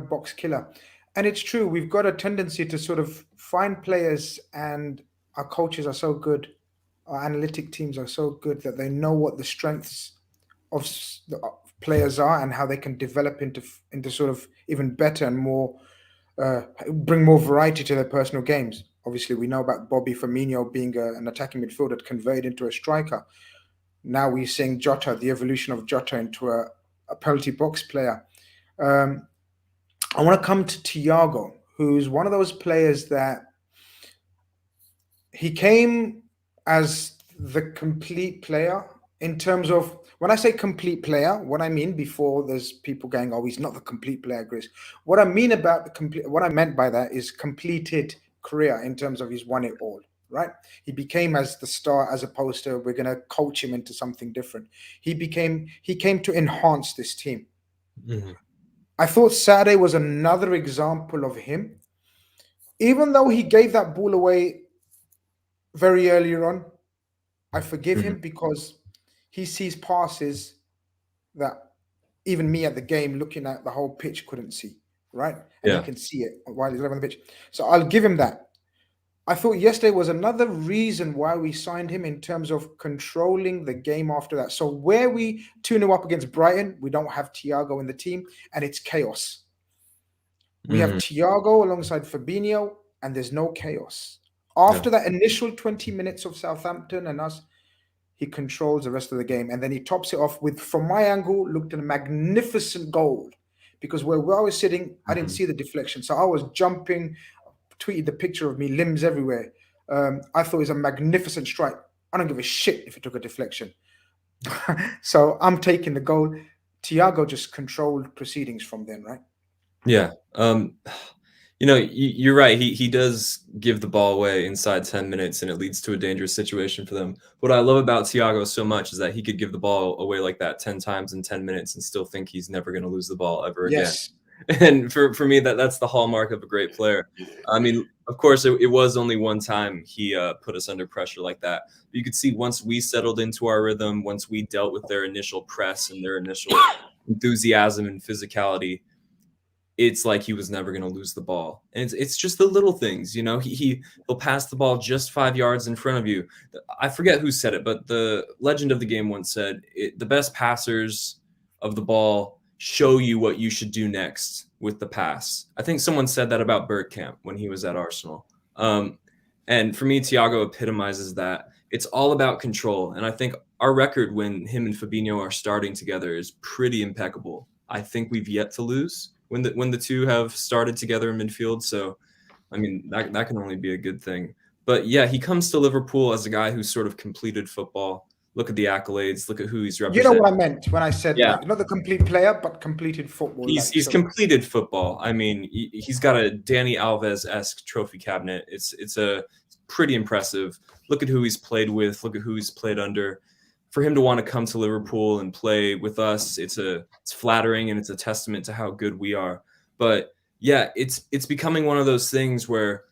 box killer. And it's true, we've got a tendency to sort of find players, and our coaches are so good, our analytic teams are so good that they know what the strengths of players are and how they can develop into sort of even better and more bring more variety to their personal games. Obviously, we know about Bobby Firmino being an attacking midfielder converted into a striker. Now we're seeing Jota, the evolution of Jota into a penalty box player. I want to come to Thiago, who's one of those players that he came as the complete player in terms of, when I say complete player, what I mean, before there's people going, oh, he's not the complete player, Chris. What I mean about what I meant by that is completed career in terms of he's won it all, right? He became as the star, as opposed to we're going to coach him into something different. He came to enhance this team. Mm-hmm. I thought Saturday was another example of him. Even though he gave that ball away very earlier on, I forgive him because he sees passes that even me at the game looking at the whole pitch couldn't see, right? And he can see it while he's on the pitch. So I'll give him that. I thought yesterday was another reason why we signed him in terms of controlling the game after that. So where we 2-0 up against Brighton, we don't have Thiago in the team and it's chaos. We have Thiago alongside Fabinho and there's no chaos. After that initial 20 minutes of Southampton and us, he controls the rest of the game. And then he tops it off with, from my angle, looked at a magnificent goal. Because where I was sitting, I didn't see the deflection. So I was jumping, tweeted the picture of me, limbs everywhere. I thought it was a magnificent strike. I don't give a shit if it took a deflection. So I'm taking the goal. Thiago just controlled proceedings from then, right? Yeah. You're right. He does give the ball away inside 10 minutes and it leads to a dangerous situation for them. What I love about Thiago so much is that he could give the ball away like that 10 times in 10 minutes and still think he's never going to lose the ball ever again. And for me, that's the hallmark of a great player. I mean, of course, it was only one time he put us under pressure like that. But you could see once we settled into our rhythm, once we dealt with their initial press and their initial enthusiasm and physicality, it's like he was never going to lose the ball. And it's just the little things, he'll pass the ball just 5 yards in front of you. I forget who said it, but the legend of the game once said, the best passers of the ball show you what you should do next with the pass. I think someone said that about Bergkamp when he was at Arsenal. And for me, Thiago epitomizes that. It's all about control. And I think our record when him and Fabinho are starting together is pretty impeccable. I think we've yet to lose when the two have started together in midfield. So, I mean, that can only be a good thing. But yeah, he comes to Liverpool as a guy who's sort of completed football. Look at the accolades. Look at who he's represented. You know what I meant when I said that. Not the complete player, but completed football. He's completed football. I mean, he's got a Dani Alves-esque trophy cabinet. It's a pretty impressive. Look at who he's played with. Look at who he's played under. For him to want to come to Liverpool and play with us, it's flattering and it's a testament to how good we are. But yeah, it's becoming one of those things where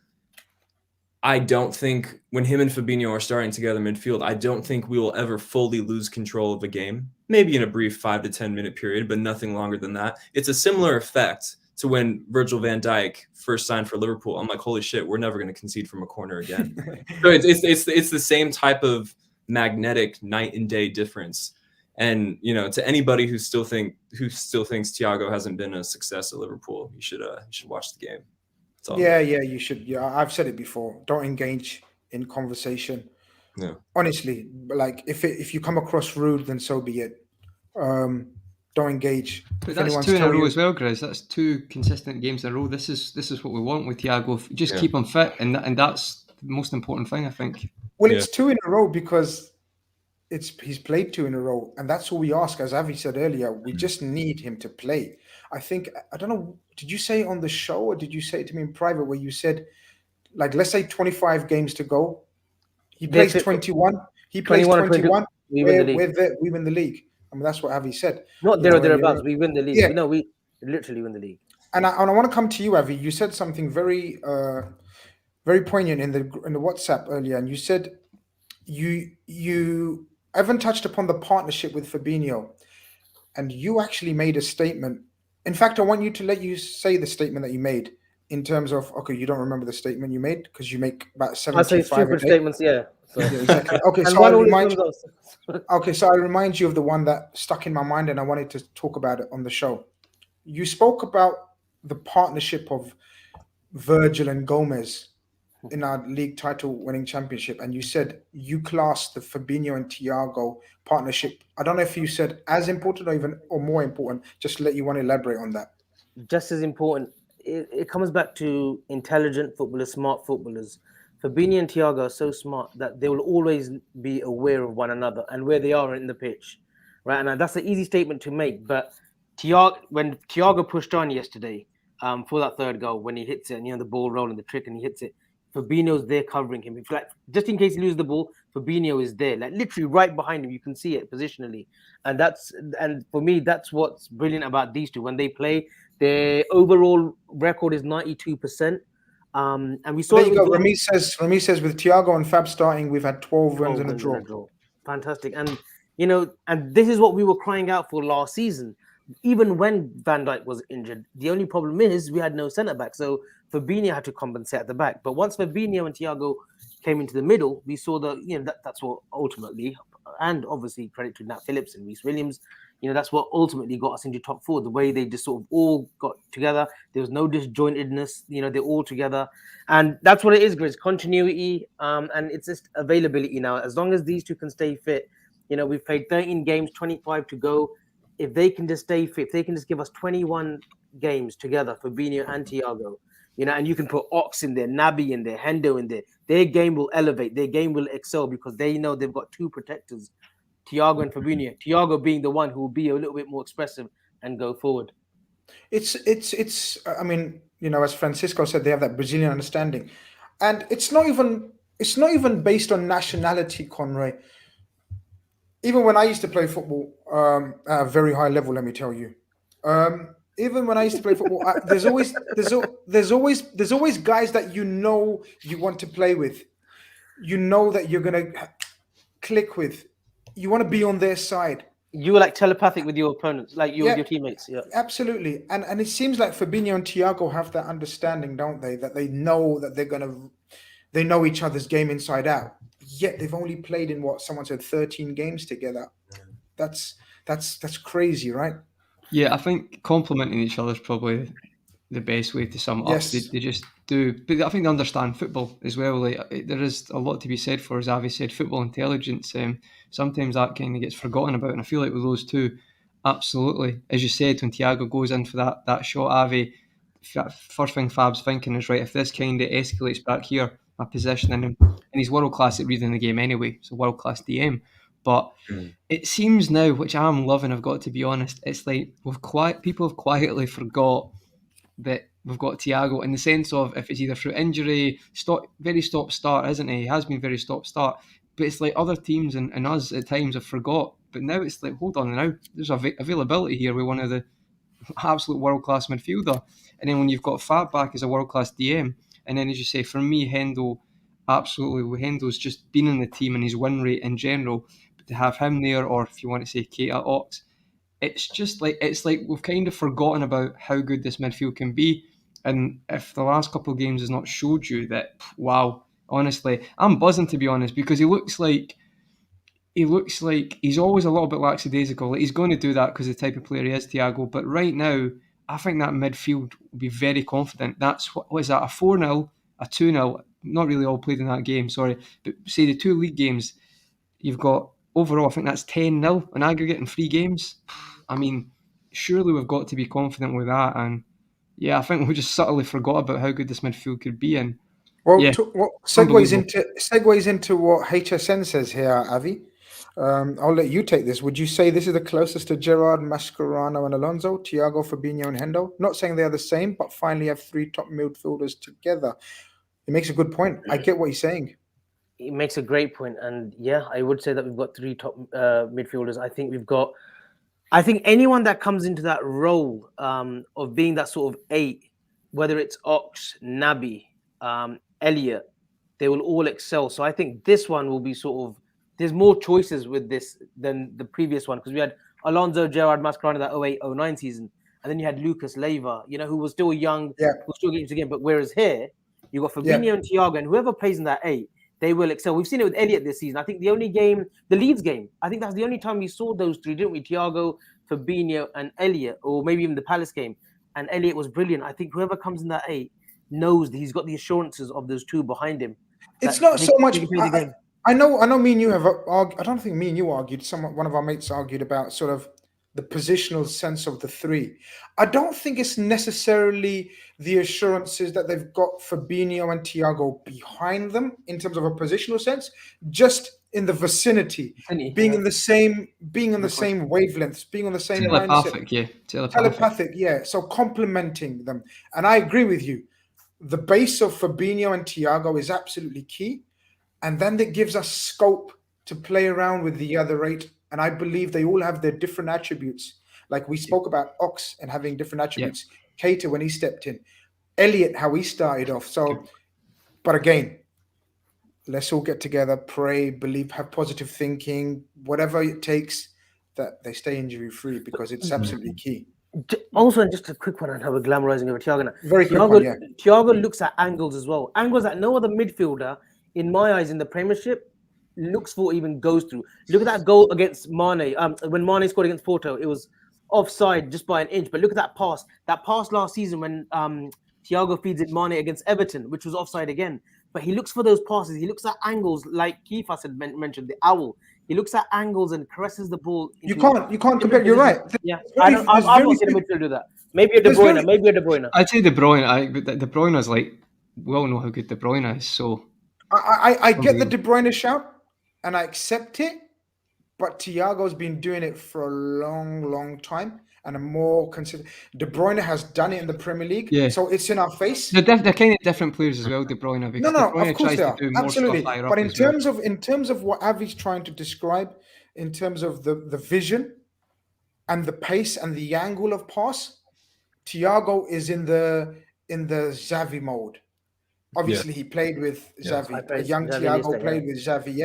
I don't think when him and Fabinho are starting together midfield, I don't think we will ever fully lose control of the game. Maybe in a brief 5 to 10 minute period, but nothing longer than that. It's a similar effect to when Virgil van Dijk first signed for Liverpool. I'm like, holy shit, we're never going to concede from a corner again. So it's the same type of magnetic night and day difference. And to anybody who still thinks Thiago hasn't been a success at Liverpool, you should watch the game. Yeah, you should. Yeah, I've said it before. Don't engage in conversation. Yeah. Honestly, like if you come across rude, then so be it. Don't engage. But that's 2 in a row as well, Grizz. That's 2 consistent games in a row. This is what we want with Thiago. Just keep him fit, and that's the most important thing, I think. Well, it's 2 in a row because he's played 2 in a row, and that's all we ask. As Avi said earlier, we just need him to play. I think, I don't know, did you say it on the show or did you say it to me in private where you said, like, let's say 25 games to go. He plays 21. He plays 21. We win the league. I mean, that's what Avi said. Not there or thereabouts. We win the league. Yeah. We literally win the league. And I want to come to you, Avi. You said something very, very poignant in the WhatsApp earlier, and you said you haven't touched upon the partnership with Fabinho, and you actually made a statement. In fact, I want you to let you say the statement that you made, in terms of, okay, you don't remember the statement you made because you make about I say 75 a stupid day. statements, yeah. So. Yeah, exactly. Okay, And so I one always remind comes you, out. okay, so I remind you of the one that stuck in my mind and I wanted to talk about it on the show. You spoke about the partnership of Virgil and Gomez in our league title winning championship, and you said you classed the Fabinho and Thiago partnership. I don't know if you said as important or even or more important. Just to let you want to elaborate on that. Just as important. It comes back to intelligent footballers, smart footballers. Fabinho and Thiago are so smart that they will always be aware of one another and where they are in the pitch, right? And that's an easy statement to make. But when Thiago pushed on yesterday for that third goal, when he hits it, and the ball rolling, the trick, and he hits it, Fabinho's there covering him. If like just in case he loses the ball, Fabinho is there, like literally right behind him. You can see it positionally, and for me, that's what's brilliant about these two. When they play, their overall record is 92%. And we saw There it you with go. Remy says with Thiago and Fab starting, we've had 12 wins and a wins and draw. a draw. Fantastic. And and this is what we were crying out for last season. Even when Van Dijk was injured, the only problem is we had no centre back. So Fabinho had to compensate at the back. But once Fabinho and Thiago came into the middle, we saw that's what ultimately, and obviously credit to Nat Phillips and Reece Williams, that's what ultimately got us into top four. The way they just sort of all got together, there was no disjointedness. They're all together, and that's what it is, Grizz. Continuity, and it's just availability now. As long as these two can stay fit, we've played 13 games, 25 to go. If they can just stay fit, if they can just give us 21 games together, Fabinho and Thiago, and you can put Ox in there, Naby in there, Hendo in there, their game will elevate, their game will excel because they know they've got two protectors, Thiago and Fabinho. Thiago being the one who will be a little bit more expressive and go forward. It's. I mean, as Francisco said, they have that Brazilian understanding, and it's not even based on nationality, Conroy. Even when I used to play football at a very high level, let me tell you. Even when I used to play football, there's always guys that you want to play with, that you're gonna click with, you want to be on their side. You were like telepathic with your opponents, like Yeah. your teammates. Yeah, Absolutely, and it seems like Fabinho and Thiago have that understanding, don't they? That they know that they know each other's game inside out. Yet they've only played in what someone said 13 games together. That's crazy, right? Yeah, I think complementing each other is probably the best way to sum it Yes. up. They just do, but I think they understand football as well. Like there is a lot to be said for, as Avi said, football intelligence. Sometimes that kind of gets forgotten about, and I feel like with those two, absolutely, as you said, when Thiago goes in for that shot, Avi, first thing Fab's thinking is, right, if this kind of escalates back here, my positioning him, and he's world class at reading the game anyway. So world class DM, but. It seems now, which I'm loving, I've got to be honest, it's like people have quietly forgot that we've got Thiago, in the sense of if it's either through injury, very stop-start, isn't he? He has been very stop-start. But it's like other teams and us at times have forgot. But now it's like, hold on, now there's availability here with one of the absolute world-class midfielder. And then when you've got Fab back as a world-class DM, and then as you say, for me, Hendo, absolutely, Hendo's just been in the team and his win rate in general, but to have him there, or if you want to say Keita, Ox, it's like we've kind of forgotten about how good this midfield can be. And if the last couple of games has not showed you that, wow, honestly, I'm buzzing, to be honest, because he looks like he's always a little bit lackadaisical. Like, he's going to do that because of the type of player he is, Thiago. But right now, I think that midfield will be very confident. That's what is that, a 4-0, a 2-0, not really all played in that game, sorry, but say the two league games, you've got overall, I think that's 10-0 in aggregate in 3 games. I mean, surely we've got to be confident with that. And yeah, I think we just subtly forgot about how good this midfield could be. And Well, yeah, segues into what HSN says here, Avi. I'll let you take this. Would you say this is the closest to Gerrard, Mascherano, and Alonso, Thiago, Fabinho, and Hendo? Not saying they're the same, but finally have 3 top midfielders together. It makes a good point. I get what he's saying. it makes a great point, and yeah, I would say that we've got 3 top midfielders. I think anyone that comes into that role of being that sort of 8, whether it's Ox, Naby, Elliot, they will all excel. So I think this one will be sort of, there's more choices with this than the previous one, because we had Alonso, Gerrard, Mascherano that 08-09 season, and then you had Lucas Leiva, who was still young, Yeah. who was still getting to the game. But whereas here, you got Yeah. Fabinho and Thiago, and whoever plays in that 8, they will excel. We've seen it with Elliott this season. I think the only game, the Leeds game, I think that's the only time we saw those 3, didn't we? Thiago, Fabinho, and Elliott, or maybe even the Palace game. And Elliott was brilliant. I think whoever comes in that 8 knows that he's got the assurances of those 2 behind him. It's not so much. He can play the game. I know. Me and you have. I don't think me and you argued. One of our mates argued about sort of the positional sense of the 3. I don't think it's necessarily the assurances that they've got Fabinho and Thiago behind them in terms of a positional sense, just in the vicinity, being in the same wavelengths, being on the same telepathic, mindset. Telepathic, yeah. So complementing them, and I agree with you. The base of Fabinho and Thiago is absolutely key, and then that gives us scope to play around with the other 8. And I believe they all have their different attributes. Like we spoke about Ox and having different attributes. Keita when he stepped in. Elliott, how he started off. So, but again, let's all get together, pray, believe, have positive thinking, whatever it takes that they stay injury free, because it's absolutely key. Also, and just a quick one on how we're glamorizing over Thiago now. Very quick one, yeah. Thiago looks at angles as well. Angles that no other midfielder, in my eyes, in the Premiership, looks for, even goes through. Look at that goal against Mane. When Mane scored against Porto, it was offside just by an inch. But look at that pass. That pass last season when Thiago feeds it Mane against Everton, which was offside again. But he looks for those passes. He looks at angles, like Keith had mentioned, the owl. He looks at angles and caresses the ball. You can't compare. You're right. Yeah, I've not seen a midfielder do that. Maybe a De Bruyne. I'd say De Bruyne. De Bruyne is like, we all know how good De Bruyne is. So I get the De Bruyne shout, and I accept it. But Thiago's been doing it for a long, long time, and a more consistent. De Bruyne has done it in the Premier League, so it's in our face. They're kind of different players as well, De Bruyne. Because No, De Bruyne of course tries they are. to do more Absolutely. stuff higher But up in terms of what Avi's trying to describe, in terms of the vision and the pace and the angle of pass, Thiago is in the Xavi mode. Obviously, he played with Xavi. A young Thiago played with Xavi.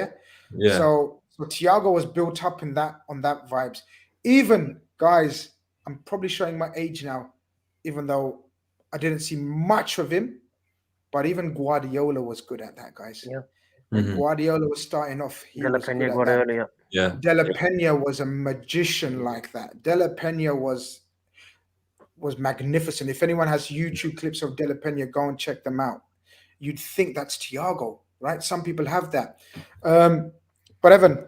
Yeah. So Thiago was built up on that vibes. Even guys, I'm probably showing my age now, even though I didn't see much of him. But even Guardiola was good at that, guys. Yeah. When Guardiola was starting off, he was good at that. Yeah. Della Pena was a magician like that. Della Pena was magnificent. If anyone has YouTube clips of Della Pena, go and check them out. You'd think that's Thiago, right? Some people have that. But Evan,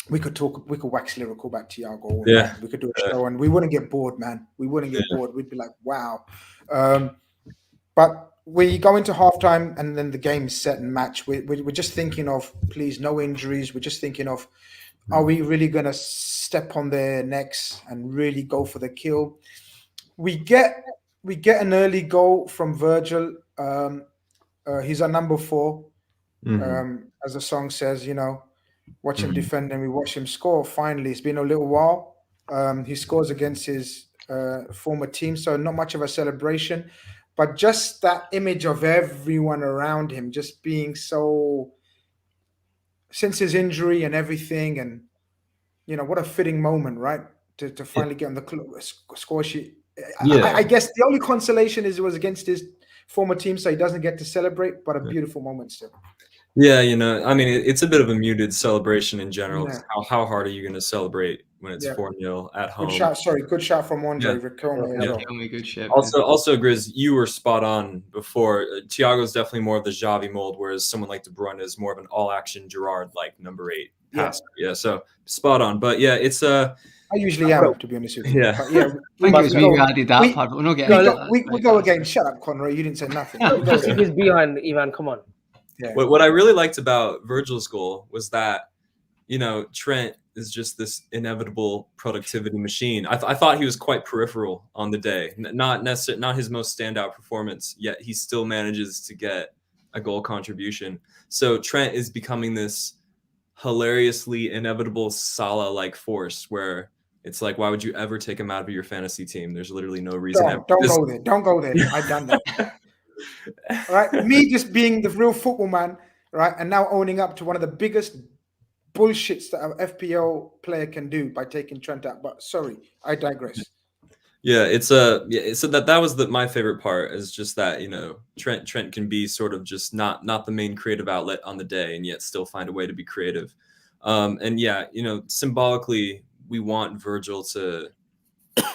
we could wax lyrical about Thiago. Yeah. We could do a show and we wouldn't get bored, man. We wouldn't get bored. We'd be like, wow. But we go into halftime and then the game is set and match. We're just thinking of, please, no injuries. We're just thinking of, are we really going to step on their necks and really go for the kill? We get an early goal from Virgil. He's our number 4. As the song says, watch him defend and we watch him score. Finally, it's been a little while. He scores against his former team, so not much of a celebration. But just that image of everyone around him just being so, since his injury and everything, and what a fitting moment, right? To finally get on the score sheet. I guess the only consolation is it was against his former team, so he doesn't get to celebrate, but a beautiful moment still. Yeah, I mean, it's a bit of a muted celebration in general. Yeah. How hard are you going to celebrate when it's 4-0 at home? Good shot from Andre. Good shot. Also, Grizz, you were spot on before. Thiago's definitely more of the Xavi mold, whereas someone like De Bruyne is more of an all-action Gerrard, like number 8 passer. Yeah, so spot on. But yeah, it's I usually am, to be honest with you. Yeah. But yeah, we added that part, but we're not getting we go again. Shut up, Conroy. You didn't say nothing. He's behind, Ivan. Come on. Yeah. What I really liked about Virgil's goal was that, Trent is just this inevitable productivity machine. I thought he was quite peripheral on the day, not his most standout performance, yet he still manages to get a goal contribution. So Trent is becoming this hilariously inevitable Salah-like force where it's like, why would you ever take him out of your fantasy team? There's literally no reason. Don't go there. I've done that. All right, me just being the real football man, right, and now owning up to one of the biggest bullshits that an FPL player can do by taking Trent out. But sorry, I digress. it's so that was my favorite part is just that, Trent can be sort of just not the main creative outlet on the day and yet still find a way to be creative. And yeah, symbolically we want Virgil to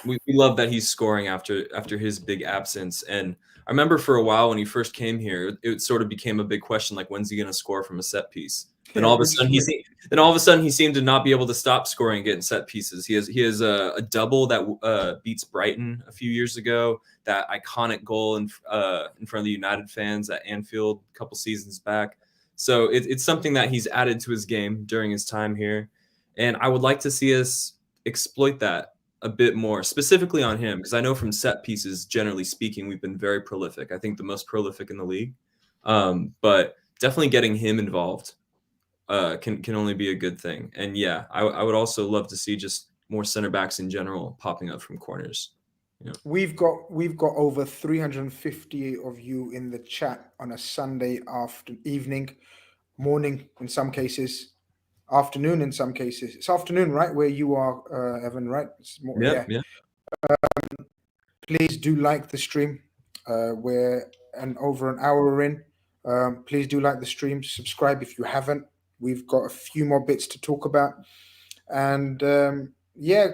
we love that he's scoring after his big absence. And I remember for a while when he first came here, it sort of became a big question, like when's he going to score from a set piece? Then all of a sudden he seemed to not be able to stop scoring, getting set pieces. He has a double that beats Brighton a few years ago. That iconic goal in front of the United fans at Anfield a couple seasons back. So it's something that he's added to his game during his time here, and I would like to see us exploit that a bit more, specifically on him, because I know from set pieces, generally speaking, we've been very prolific. I think the most prolific in the league, but definitely getting him involved can only be a good thing. And yeah, I would also love to see just more center backs in general popping up from corners. We've got over 350 of you in the chat on a Sunday evening, morning in some cases, afternoon in some cases. It's afternoon, right, where you are, Evan, right? It's more, Yeah. Please do like the stream. We're over an hour in. Please do like the stream. Subscribe if you haven't. We've got a few more bits to talk about. And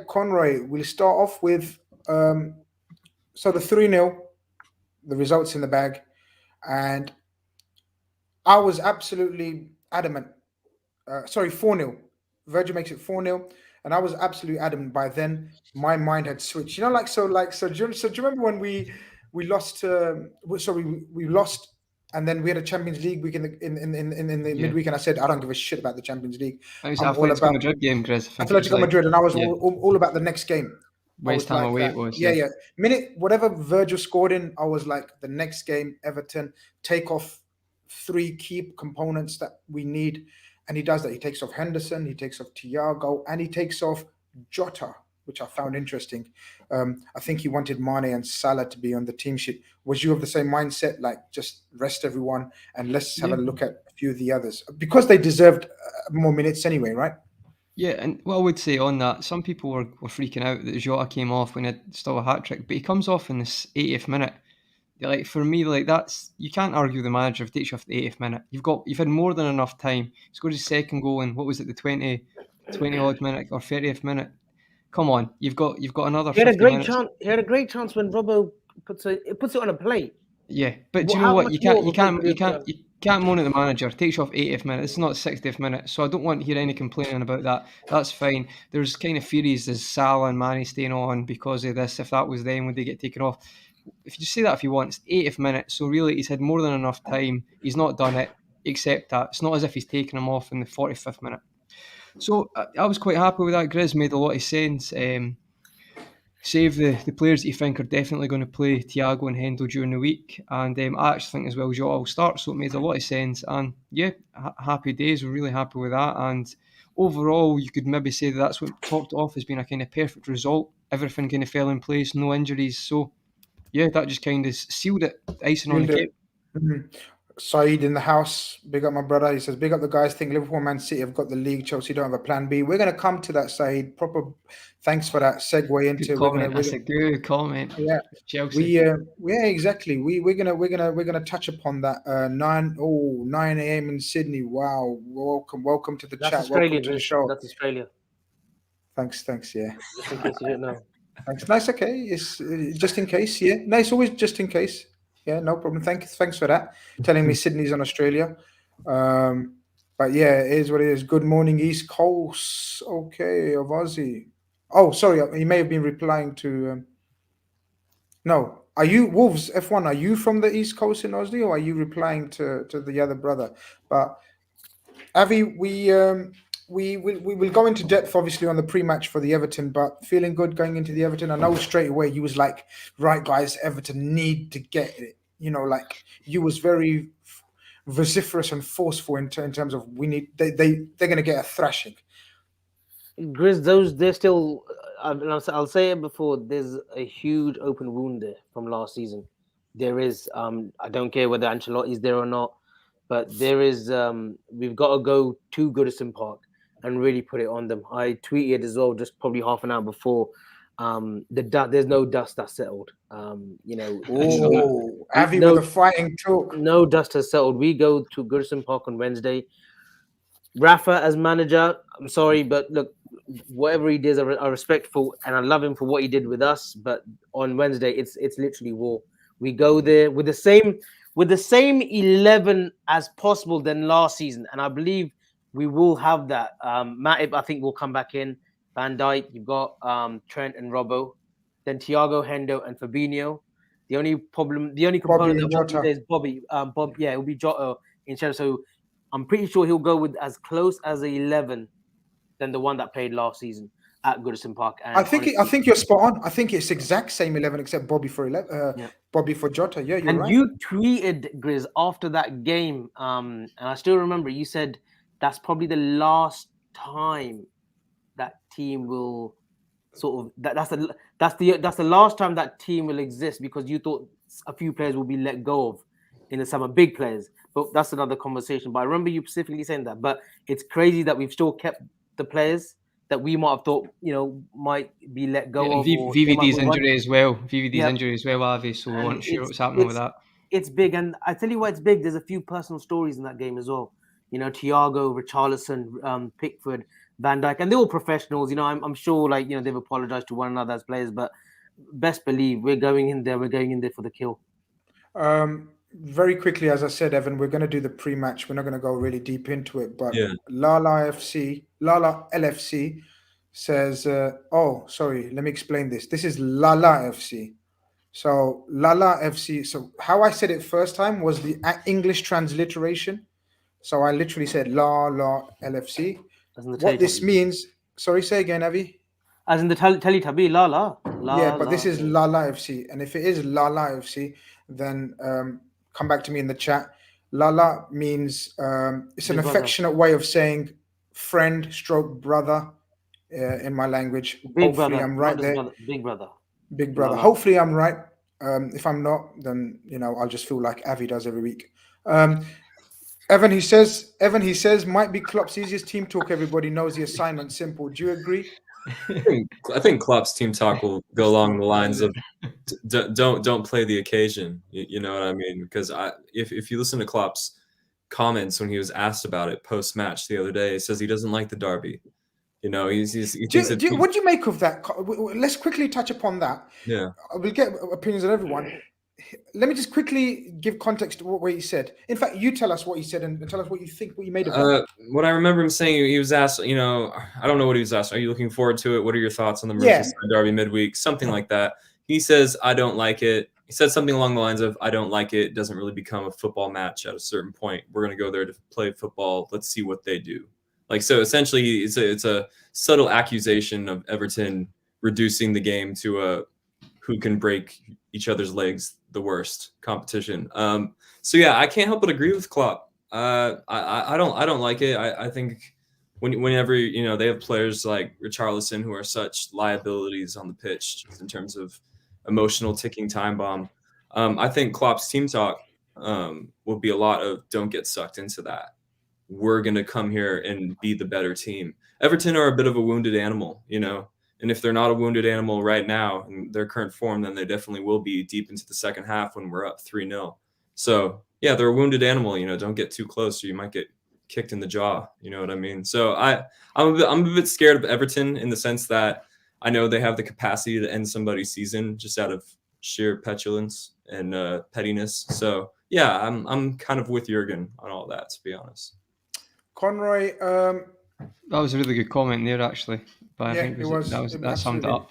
Conroy, we'll start off with so the 3-0, the results in the bag. And I was absolutely adamant. 4-0. Virgil makes it 4-0. And I was absolutely adamant. By then, my mind had switched. So do you remember when we lost? We lost, and then we had a Champions League week in the midweek, and I said I don't give a shit about the Champions League. It was Atletico Madrid game, Chris. Atletico Madrid, and I was all about the next game. West Ham away it was. Yeah. Minute whatever Virgil scored in, I was like, the next game, Everton, take off 3 key components that we need. And he does that. He takes off Henderson, he takes off Thiago, and he takes off Jota, which I found interesting. I think he wanted Mane and Salah to be on the team sheet. Was you of the same mindset, like just rest everyone and let's have a look at a few of the others? Because they deserved more minutes anyway, right? Yeah, and what I would say on that, some people were freaking out that Jota came off when he still a hat-trick, but he comes off in this 80th minute. Like, for me, like, that's, you can't argue the manager if he takes you off the 80th minute. You've had more than enough time. He scored his second goal in, what was it, the 20 odd minute or 30th minute. Come on, you've got another. He had a great chance. He had a great chance when Robbo puts it on a plate. Yeah, but do you know what? You can't moan at the manager. Takes you off 80th minute. It's not 60th minute, so I don't want to hear any complaining about that. That's fine. There's kind of theories as Salah and Mane staying on because of this. If that was them, would they get taken off? If you say that if you want, it's 80th minute. So really, he's had more than enough time. He's not done it. Accept that. It's not as if he's taken him off in the 45th minute. So I was quite happy with that. Grizz made a lot of sense. Save the players that you think are definitely going to play Thiago and Hendo during the week. And I actually think as well Jota will start. So it made a lot of sense. And yeah, happy days. We're really happy with that. And overall, you could maybe say that's what topped it off as being a kind of perfect result. Everything kind of fell in place, no injuries. So yeah, that just kind of sealed it, icing on the cake. Mm-hmm. Saeed in the house, big up my brother. He says, big up the guys. Think Liverpool, Man City have got the league. Chelsea don't have a plan B. We're going to come to that, Saeed. Proper thanks for that segue into. Good comment. That's a good comment. Yeah, Chelsea. Yeah, exactly. We're gonna touch upon that. 9 a.m. in Sydney. Wow, welcome to the chat. Australia, welcome to the show. That's Australia. Thanks. Yeah. Just in case you didn't know. Thanks. Nice. Okay. It's just in case. Yeah. No, it's always just in case. Yeah, no problem. Thanks for that. Telling me Sydney's on Australia. But yeah, it is what it is. Good morning, East Coast. Okay, of Aussie. Oh, sorry, he may have been replying to. No, are you Wolves F1? Are you from the East Coast in Aussie, or are you replying to the other brother? But Avi, we will go into depth obviously on the pre-match for the Everton, but feeling good going into the Everton. I know straight away you was like, right guys, Everton need to get it. You know, like you was very vociferous and forceful in terms of they're going to get a thrashing. Grizz, they're still. I'll say it before. There's a huge open wound there from last season. There is. I don't care whether Ancelotti's there or not, but there is. We've got to go to Goodison Park and really put it on them. I tweeted as well, just probably half an hour before. There's no dust that's settled. Oh, Avi no, with a fighting talk. no dust has settled. We go to Goodison Park on Wednesday. Rafa as manager, I'm sorry, but look, whatever he did, I respectful and I love him for what he did with us. But on Wednesday, it's literally war. We go there with the same 11 as possible than last season, and I believe we will have that. Matip, I think, will come back in. Van Dijk, you've got Trent and Robbo, then Thiago, Hendo, and Fabinho. The only component Bobby that and won't be Jota. there is Bobby. Yeah, it will be Jota instead. So I'm pretty sure he'll go with as close as a 11 than the one that played last season at Goodison Park. And I think you're spot on. I think it's exact same 11 except Bobby for 11. Yeah. Bobby for Jota. Yeah, you're and right. you tweeted, Grizz, after that game, and I still remember you said that's probably the last time that team will sort of that's the last time that team will exist, because you thought a few players will be let go of in the summer, big players. But that's another conversation. But I remember you specifically saying that. But it's crazy that we've still kept the players that we might have thought, might be let go Yeah, of. and Or they might VVD's move on. injury as well. VVD's Yep. injury as well, Avi. So we And weren't sure what's happening with that. It's big, and I tell you why it's big. There's a few personal stories in that game as well. Thiago, Richarlison, Pickford, Van Dijk, and they're all professionals. I'm sure, they've apologized to one another as players, but best believe we're going in there for the kill. Very quickly, as I said, Evan, we're going to do the pre-match. We're not going to go really deep into it, but Yeah. Lala LFC says, sorry, let me explain this. This is Lala FC. So Lala FC. So how I said it first time was the English transliteration. So I literally said La LFC. What this means, sorry, say again, Avi. As in the Teletubby, La. Yeah, but this is Lala FC. And if it is Lala FC, then come back to me in the chat. Lala means it's an affectionate way of saying friend stroke brother in my language. Big Hopefully brother, I'm right there. Big brother. Lala. Hopefully I'm right. If I'm not, then I'll just feel like Avi does every week. Evan, he says, might be Klopp's easiest team talk. Everybody knows the assignment. Simple. Do you agree? I think Klopp's team talk will go along the lines of don't play the occasion. You know what I mean? Because if you listen to Klopp's comments when he was asked about it post match the other day, he says he doesn't like the derby. What do you make of that? Let's quickly touch upon that. Yeah, we'll get opinions on everyone. Let me just quickly give context to what he said. In fact, you tell us what he said and tell us what you think, what you made of it. What I remember him saying, he was asked, I don't know what he was asked. Are you looking forward to it? What are your thoughts on the Merseyside derby midweek? Something like that. He says, I don't like it. He said something along the lines of, I don't like it. It doesn't really become a football match at a certain point. We're going to go there to play football. Let's see what they do. So essentially, it's a subtle accusation of Everton reducing the game to a who can break each other's legs the worst competition. I can't help but agree with Klopp. I don't like it. I think whenever they have players like Richarlison who are such liabilities on the pitch just in terms of emotional ticking time bomb. I think Klopp's team talk will be a lot of don't get sucked into that. We're gonna come here and be the better team. Everton are a bit of a wounded animal, and if they're not a wounded animal right now in their current form, then they definitely will be deep into the second half when we're up 3-0. So yeah, they're a wounded animal. Don't get too close or you might get kicked in the jaw. You know what I mean? So I'm a bit scared of Everton in the sense that I know they have the capacity to end somebody's season just out of sheer petulance and pettiness. So yeah, I'm kind of with Jurgen on all that, to be honest. Conroy, that was a really good comment there, actually. But I think that summed it up.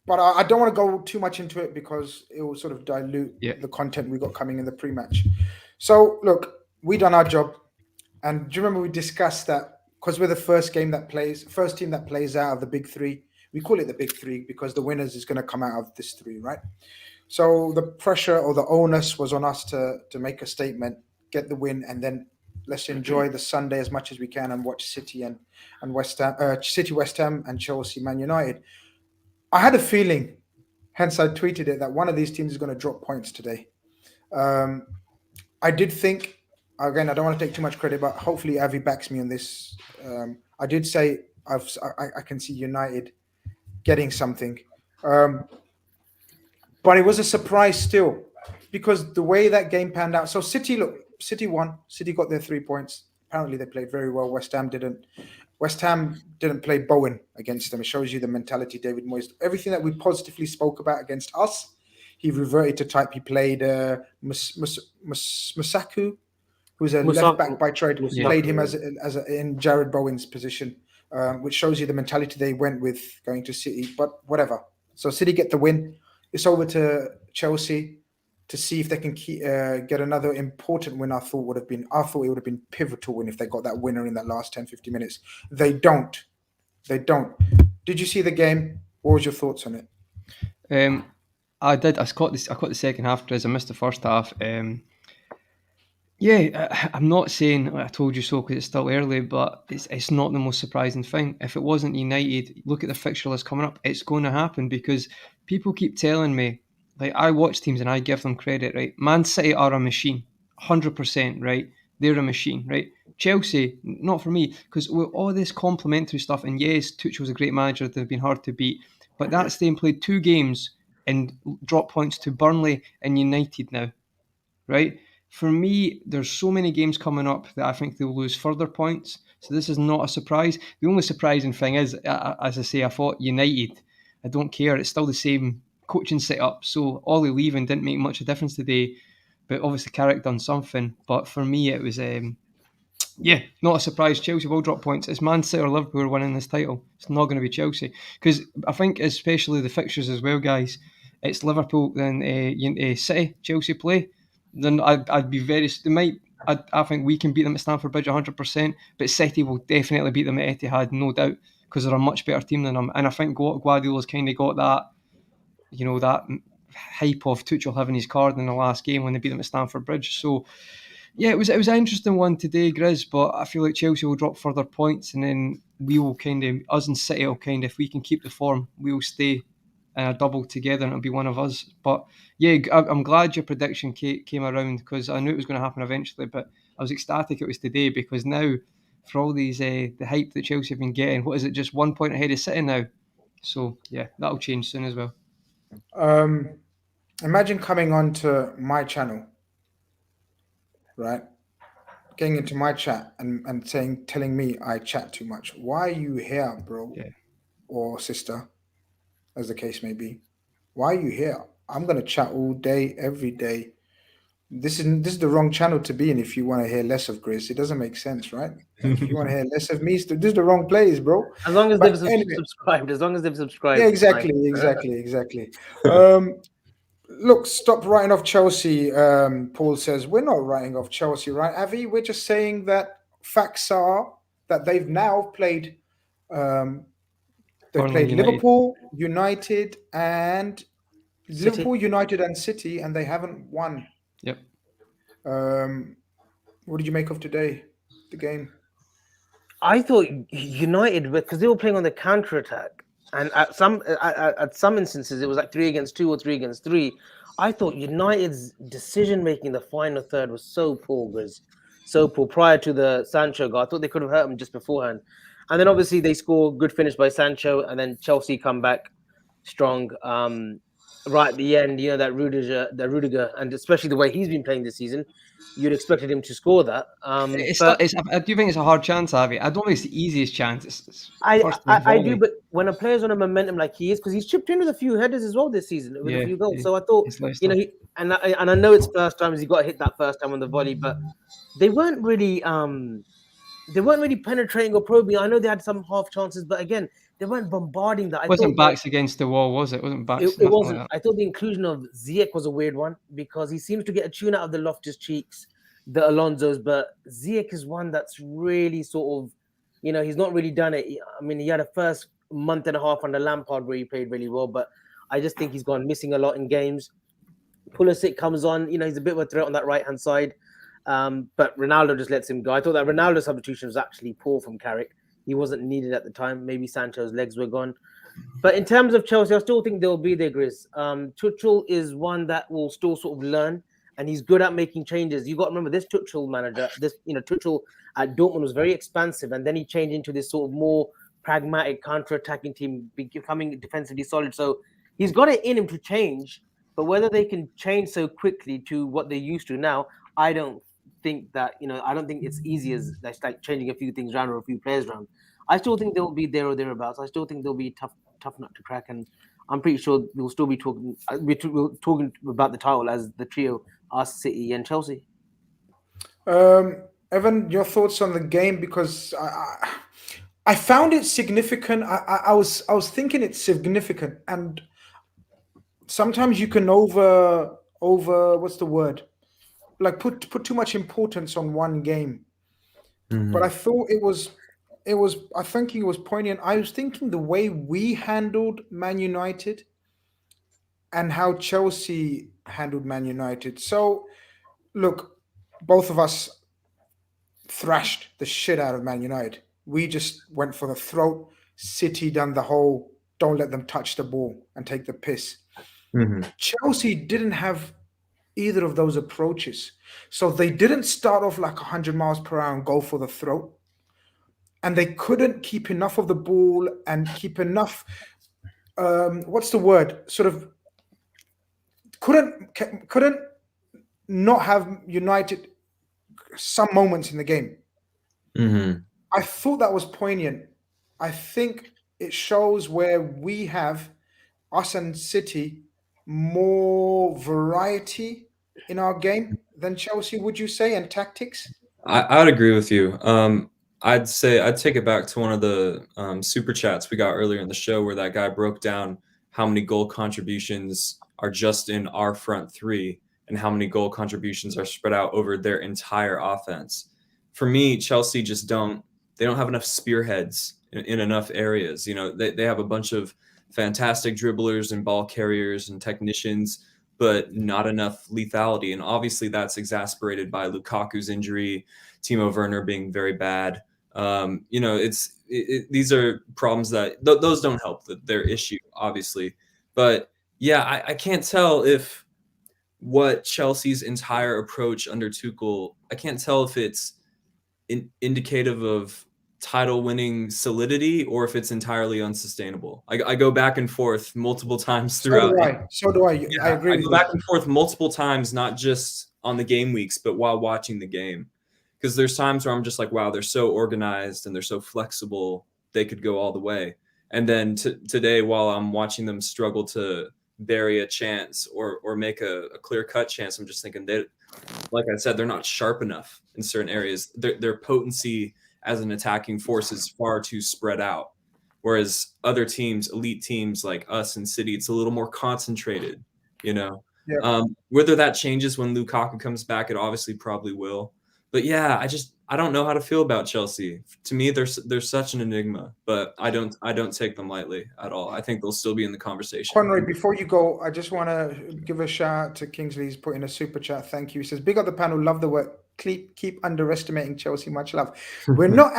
But I don't want to go too much into it because it will sort of dilute the content we got coming in the pre-match. So look, we done our job, and do you remember we discussed that because we're the first team that plays out of the big three. We call it the big three because the winners is going to come out of this three, right? So the pressure or the onus was on us to make a statement, get the win, and then let's enjoy the Sunday as much as we can and watch City and West Ham and Chelsea, Man United. I had a feeling, hence I tweeted it, that one of these teams is going to drop points today. I did think, again, I don't want to take too much credit, but hopefully Avi backs me on this. I did say I can see United getting something. But it was a surprise still because the way that game panned out. So City won. City got their 3 points. Apparently they played very well. West Ham didn't. West Ham didn't play Bowen against them. It shows you the mentality, David Moyes. Everything that we positively spoke about against us, he reverted to type. He played Musaku, who's a left back by trade. He played him as in Jared Bowen's position, which shows you the mentality they went with going to City. But whatever. So City get the win. It's over to Chelsea to see if they can get another important win. I thought it would have been pivotal win if they got that winner in that last 10, 15 minutes. They don't. Did you see the game? What was your thoughts on it? I did. I caught the second half, Chris. I missed the first half. I'm not saying I told you so because it's still early, but it's not the most surprising thing. If it wasn't United, look at the fixture list coming up. It's going to happen because people keep telling me, like, I watch teams and I give them credit, right? Man City are a machine, 100%, right? They're a machine, right? Chelsea, not for me, because with all this complimentary stuff, and yes, Tuchel's a great manager, they've been hard to beat, but that's them played 2 games and drop points to Burnley and United now, right? For me, there's so many games coming up that I think they'll lose further points. So this is not a surprise. The only surprising thing is, as I say, I thought United, I don't care. It's still the same coaching setup. So Ollie leaving didn't make much of a difference today. But obviously Carrick done something. But for me, it was, not a surprise. Chelsea will drop points. It's Man City or Liverpool are winning this title. It's not going to be Chelsea. Because I think especially the fixtures as well, guys, it's Liverpool then City, Chelsea play. Then I'd be very. I think we can beat them at Stamford Bridge 100%, but City will definitely beat them at Etihad, no doubt, because they're a much better team than them. And I think Guardiola's kind of got that, that hype of Tuchel having his card in the last game when they beat them at Stamford Bridge. So, yeah, it was an interesting one today, Grizz, but I feel like Chelsea will drop further points, and then we will us and City will if we can keep the form, we will stay in a double together and it'll be one of us. But yeah, I'm glad your prediction came around because I knew it was going to happen eventually, but I was ecstatic it was today because now for all these the hype that Chelsea have been getting, what is it, just 1 point ahead of City now? So yeah, that'll change soon as well. Imagine coming onto my channel, right? Getting into my chat and telling me I chat too much. Why are you here, bro? Yeah. Or sister, as the case may be. Why are you here? I'm gonna chat all day, every day. This is the wrong channel to be in if you want to hear less of Grizz. It doesn't make sense, right? Like, if you want to hear less of me, this is the wrong place, bro. As long as they've subscribed. As long as they've subscribed. Yeah, exactly. Look, stop writing off Chelsea. Paul says we're not writing off Chelsea, right, Avi? We're just saying that facts are that they've now played. They played Liverpool, United, and City. Liverpool, United, and City, and they haven't won. Yep. What did you make of today, the game? I thought United, because they were playing on the counter attack, and at some instances it was like 3 against 2 or 3 against 3. I thought United's decision making the final third was so poor, Grizz. So poor. Prior to the Sancho goal, I thought they could have hurt him just beforehand. And then obviously they score, good finish by Sancho, and then Chelsea come back strong right at the end. That Rudiger, and especially the way he's been playing this season, you'd expected him to score that. I do think it's a hard chance, Avi. I don't think it's the easiest chance. I do, but when a player's on a momentum like he is, because he's chipped in with a few headers as well this season with a few goals. So I thought, and I know it's first time he got hit that first time on the volley, but they weren't really penetrating or probing. I know they had some half chances, but again, they weren't bombarding that. It wasn't backs against the wall, was it? It wasn't backs. It wasn't. Like I thought the inclusion of Ziyech was a weird one because he seems to get a tune out of the Loftus Cheeks, the Alonsos, but Ziyech is one that's really sort of, he's not really done it. I mean, he had a first month and a half under Lampard where he played really well, but I just think he's gone missing a lot in games. Pulisic comes on, he's a bit of a threat on that right-hand side. But Ronaldo just lets him go. I thought that Ronaldo's substitution was actually poor from Carrick. He wasn't needed at the time. Maybe Sancho's legs were gone. But in terms of Chelsea, I still think they'll be there, Grizz. Tuchel is one that will still sort of learn, and he's good at making changes. You got to remember this Tuchel manager. Tuchel at Dortmund was very expansive, and then he changed into this sort of more pragmatic counter-attacking team, becoming defensively solid. So he's got it in him to change, but whether they can change so quickly to what they're used to now, I don't think that, I don't think it's easy as that's like changing a few things around or a few players around. I still think they'll be there or thereabouts. I still think they'll be tough nut to crack, and I'm pretty sure we'll still be talking. We're talking about the title as the trio: us, City, and Chelsea. Evan, your thoughts on the game, because I found it significant. I was thinking it's significant, and sometimes you can over what's the word, like put too much importance on one game. But I thought I think it was poignant. I was thinking the way we handled Man United and how Chelsea handled Man United. So look, both of us thrashed the shit out of Man United. We just went for the throat. City done the whole don't let them touch the ball and take the piss. Chelsea didn't have either of those approaches. So they didn't start off like 100 miles per hour and go for the throat. And they couldn't keep enough of the ball and keep enough, what's the word? Sort of couldn't not have United some moments in the game. I thought that was poignant. I think it shows where we have, us and City, more variety in our game than Chelsea, would you say, and tactics? I'd agree with you. I'd say I'd take it back to one of the super chats we got earlier in the show where that guy broke down how many goal contributions are just in our front three and how many goal contributions are spread out over their entire offense. For me, Chelsea just don't have enough spearheads in enough areas. They have a bunch of fantastic dribblers and ball carriers and technicians, but not enough lethality. And obviously that's exasperated by Lukaku's injury, Timo Werner being very bad. These are problems that those don't help their issue, obviously. But yeah, I can't tell if what Chelsea's entire approach under Tuchel, I can't tell if it's indicative of title-winning solidity or if it's entirely unsustainable. I go back and forth multiple times throughout. So do I. Yeah, I agree. I go back and forth multiple times, not just on the game weeks, but while watching the game. Because there's times where I'm just like, wow, they're so organized and they're so flexible, they could go all the way. And then today, while I'm watching them struggle to bury a chance or make a clear-cut chance, I'm just thinking that, like I said, they're not sharp enough in certain areas. Their potency as an attacking force is far too spread out. Whereas other teams, elite teams like us and City, it's a little more concentrated, Yeah. Whether that changes when Lukaku comes back, it obviously probably will. But yeah, I don't know how to feel about Chelsea. To me, they're such an enigma, but I don't take them lightly at all. I think they'll still be in the conversation. Conroy, before you go, I just want to give a shout out to Kingsley. He's put in a super chat. Thank you. He says, big up the panel. Love the work. Keep underestimating Chelsea. Much love. We're not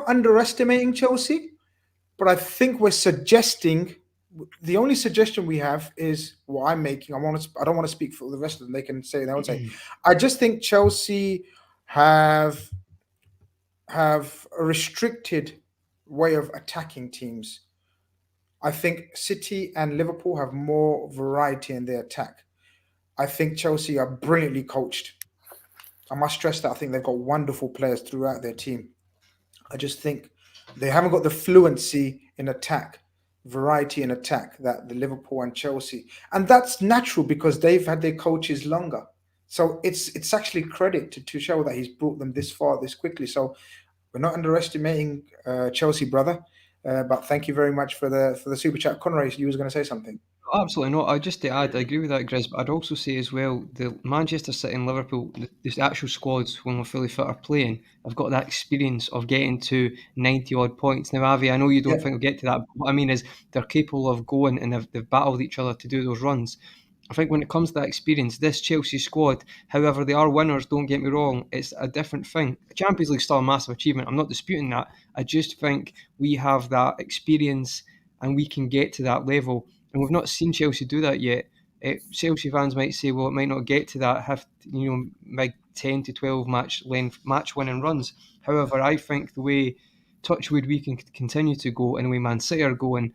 underestimating Chelsea, but I think we're suggesting, the only suggestion we have is what I'm making. I don't want to speak for the rest of them. They can say their own say. I just think Chelsea have a restricted way of attacking teams. I think City and Liverpool have more variety in their attack. I think Chelsea are brilliantly coached. I must stress that. I think they've got wonderful players throughout their team. I just think they haven't got the fluency in attack, variety in attack that the Liverpool and Chelsea. And that's natural because they've had their coaches longer. So it's actually credit to Tuchel that he's brought them this far, this quickly. So we're not underestimating Chelsea, brother. But thank you very much for the super chat. Conroy, you was going to say something. Absolutely not. Just to add, I agree with that, Grizz, but I'd also say as well, the Manchester City and Liverpool, the actual squads, when we're fully fit, are playing, have got that experience of getting to 90-odd points. Now, Avi, I know you don't think we'll get to that, but what I mean is they're capable of going and they've battled each other to do those runs. I think when it comes to that experience, this Chelsea squad, however, they are winners, don't get me wrong, it's a different thing. The Champions League's still a massive achievement. I'm not disputing that. I just think we have that experience and we can get to that level. And we've not seen Chelsea do that yet. Chelsea fans might say, well, it might not get to that, like 10 to 12 match winning runs. However, I think the way Touchwood we can continue to go and the way Man City are going,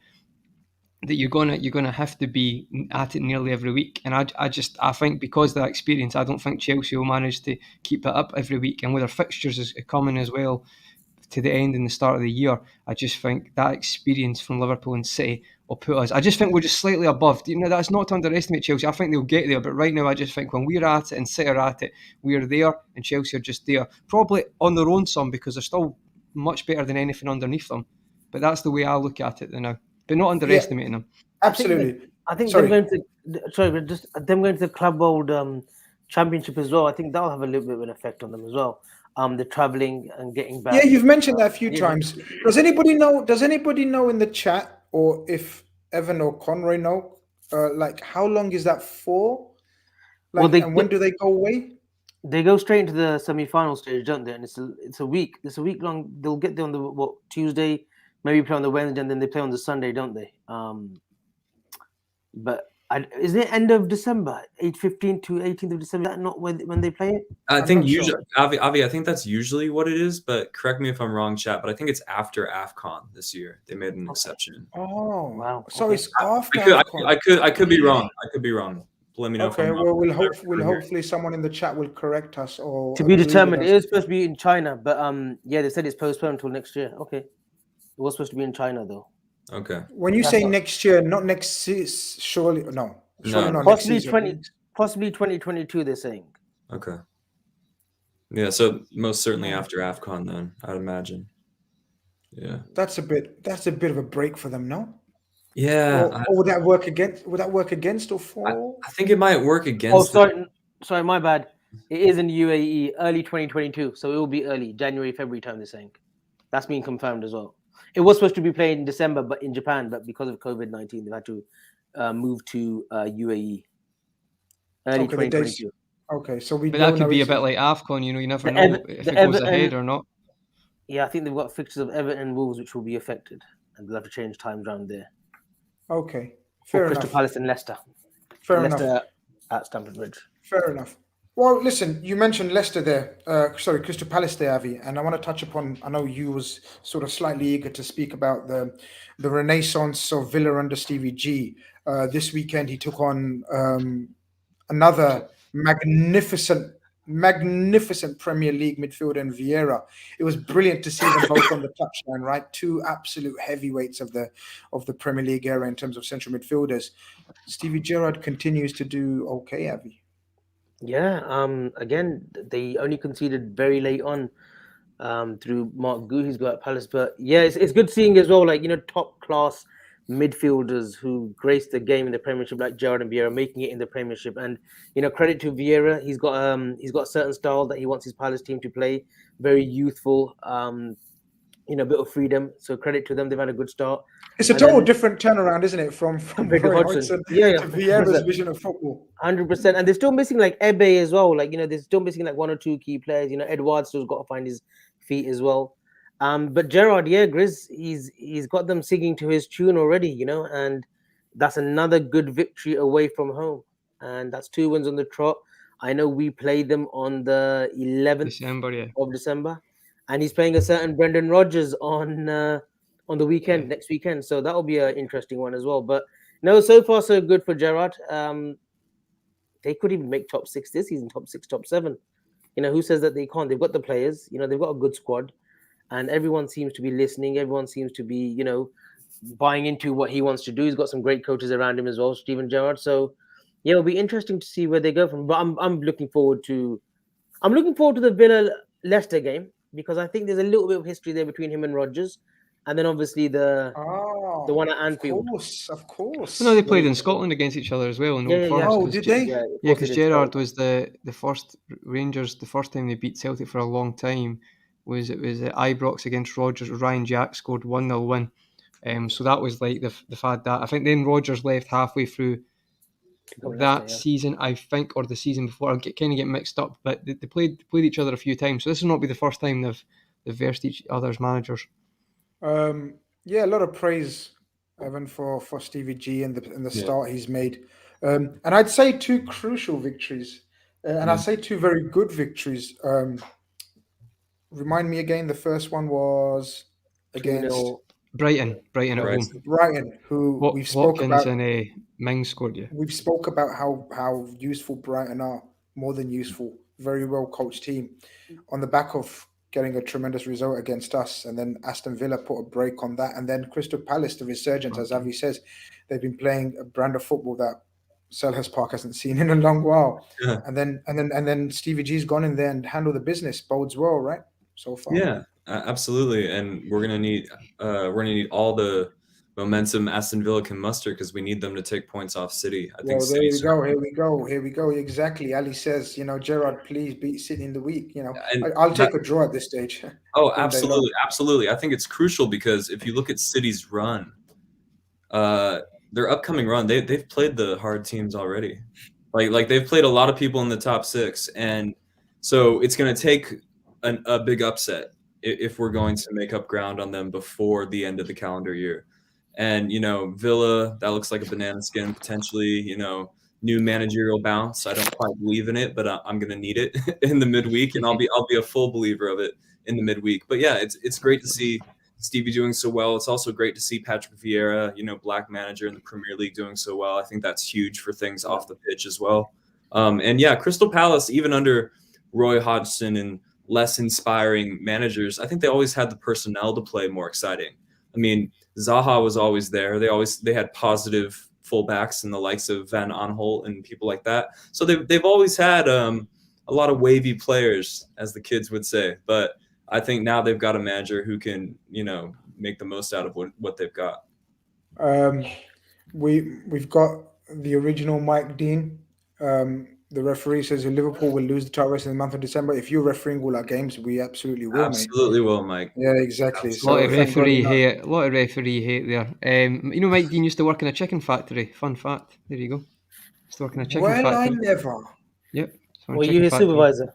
that you're gonna have to be at it nearly every week. And I think because of that experience, I don't think Chelsea will manage to keep it up every week. And with their fixtures is coming as well to the end and the start of the year, I just think that experience from Liverpool and City will put us. I just think we're just slightly above. That's not to underestimate Chelsea. I think they'll get there, but right now I just think when we're at it and City are at it, we're there, and Chelsea are just there, probably on their own some because they're still much better than anything underneath them. But that's the way I look at it now. But not underestimating them. Absolutely. I think Sorry. them going to the Club World Championship as well. I think that'll have a little bit of an effect on them as well. The traveling and getting back. Yeah, you've mentioned that a few times. Does anybody know? Does anybody know in the chat, or if Evan or Conroy know, like how long is that for? Like, and when do they go away? They go straight into the semi-final stage, don't they? And it's a week. It's a week long. They'll get there on the Tuesday, maybe play on the Wednesday, and then they play on the Sunday, don't they? But is it end of December, 15th to 18th of December? Is that not when they play it? I think usually, Avi, I think that's usually what it is. But correct me if I'm wrong, chat. But I think it's after AFCON this year. They made an exception. Oh wow! So it's after. I could be wrong. I could be wrong. Let me know. Okay. Well, hopefully someone in the chat will correct us or to be determined. It is supposed to be in China, but yeah, they said it's postponed until next year. Okay, it was supposed to be in China though. Okay. When you say next year, not next season, surely not possibly 2022. They're saying. Okay. Yeah, so most certainly after AFCON, then I'd imagine. Yeah. That's a bit of a break for them, no? Yeah. Or would that work against? Would that work against or for? I think it might work against. Oh, sorry, my bad. It is in UAE, early 2022, so it will be early January, February time. They're saying that's being confirmed as well. It was supposed to be played in December, but in Japan, but because of COVID-19, they've had to move to UAE. Early 2022. Okay, so But that could be a bit like AFCON, you never know if it goes ahead or not. Yeah, I think they've got fixtures of Everton and Wolves which will be affected, and they'll have to change times around there. Okay, fair enough. Crystal Palace and Leicester. Leicester at Stamford Bridge. Fair enough. Well, listen, you mentioned Leicester there. Crystal Palace there, Avi, and I want to touch upon. I know you was sort of slightly eager to speak about the renaissance of Villa under Stevie G. This weekend, he took on another magnificent Premier League midfielder in Vieira. It was brilliant to see them both on the touchline, right? Two absolute heavyweights of the Premier League era in terms of central midfielders. Stevie Gerrard continues to do okay, Avi. Yeah, again, they only conceded very late on through Mark Gu, who's got at Palace. But yeah, it's good seeing as well, like, top class midfielders who graced the game in the Premiership, like Gerrard and Vieira, making it in the Premiership. And credit to Vieira, he's got a certain style that he wants his Palace team to play, very youthful, a bit of freedom. So credit to them, they've had a good start. It's a total different turnaround, isn't it, from Roy Hodgson to Vieira's vision of football? 100%. And they're still missing like Ebe as well. Like, they're still missing like one or two key players. Edouard still's got to find his feet as well. But Gerrard, Grizz, he's got them singing to his tune already, and that's another good victory away from home. And that's 2 wins on the trot. I know we played them on the 11th of December. And he's playing a certain Brendan Rodgers on the weekend, next weekend. So that'll be an interesting one as well. But no, so far so good for Gerrard. They could even make top 6 this season, top 6, top 7. Who says that they can't? They've got the players. They've got a good squad. And everyone seems to be listening. Everyone seems to be, buying into what he wants to do. He's got some great coaches around him as well, Steven Gerrard. So, yeah, it'll be interesting to see where they go from. But I'm looking forward to the Villa Leicester game, because I think there's a little bit of history there between him and Rodgers. And then obviously the one at Anfield. Of course. No, they played in Scotland against each other as well. Did they? Yeah, because Gerrard was the first Rangers. The first time they beat Celtic for a long time was at Ibrox against Rodgers. Ryan Jack scored 1-0 win. So that was like they've had that. I think then Rodgers left halfway through that season, I think, or the season before. I kind of get mixed up, but they played each other a few times. So this will not be the first time they've versed each other's managers. Yeah, a lot of praise, Evan, for Stevie G and the start he's made. And I'd say 2 crucial victories, and I'd say 2 very good victories. Remind me again, the first one was against Brighton at Right. home. Brighton, who we've spoke Watkins about. and Ming scored you. We've spoke about how useful Brighton are, more than useful, very well coached team, on the back of getting a tremendous result against us, and then Aston Villa put a break on that, and then Crystal Palace, the resurgence, as Avi says, they've been playing a brand of football that Selhurst Park hasn't seen in a long while, Yeah. and then Stevie G's gone in there and handled the business, bodes well, right? So far, Yeah, absolutely. And we're gonna need all the momentum Aston Villa can muster because we need them to take points off City. I think Well, there City we go. Here we go. Exactly. Ali says, Gerard, please beat City in the week. and I'll that- take a draw at this stage. oh, all day long. absolutely. I think it's crucial because if you look at City's run, their upcoming run, they've played the hard teams already. Like they've played a lot of people in the top 6, and so it's going to take a big upset if we're going to make up ground on them before the end of the calendar year. And Villa, that looks like a banana skin potentially. New managerial bounce. I don't quite believe in it, but I'm going to need it in the midweek, and I'll be a full believer of it in the midweek. But yeah, it's great to see Stevie doing so well. It's also great to see Patrick Vieira, black manager in the Premier League, doing so well. I think that's huge for things off the pitch as well. And yeah, Crystal Palace, even under Roy Hodgson and less inspiring managers, I think they always had the personnel to play more exciting. I mean, Zaha was always there. They had positive fullbacks and the likes of Van Aanholt and people like that. So they've always had a lot of wavy players, as the kids would say. But I think now they've got a manager who can, make the most out of what they've got. We've got the original Mike Dean. The referee says Liverpool will lose the title rest in the month of December. If you're refereeing all our games, we absolutely will, Absolutely will, Mike. mate. Yeah, exactly. A lot of thank God referee you're not- hate. A lot of referee hate there. Mike Dean used to work in a chicken factory. Fun fact. There you go. Used to work in a chicken Well, I factory. never. Yep. so in a Were you chicken his factory. supervisor?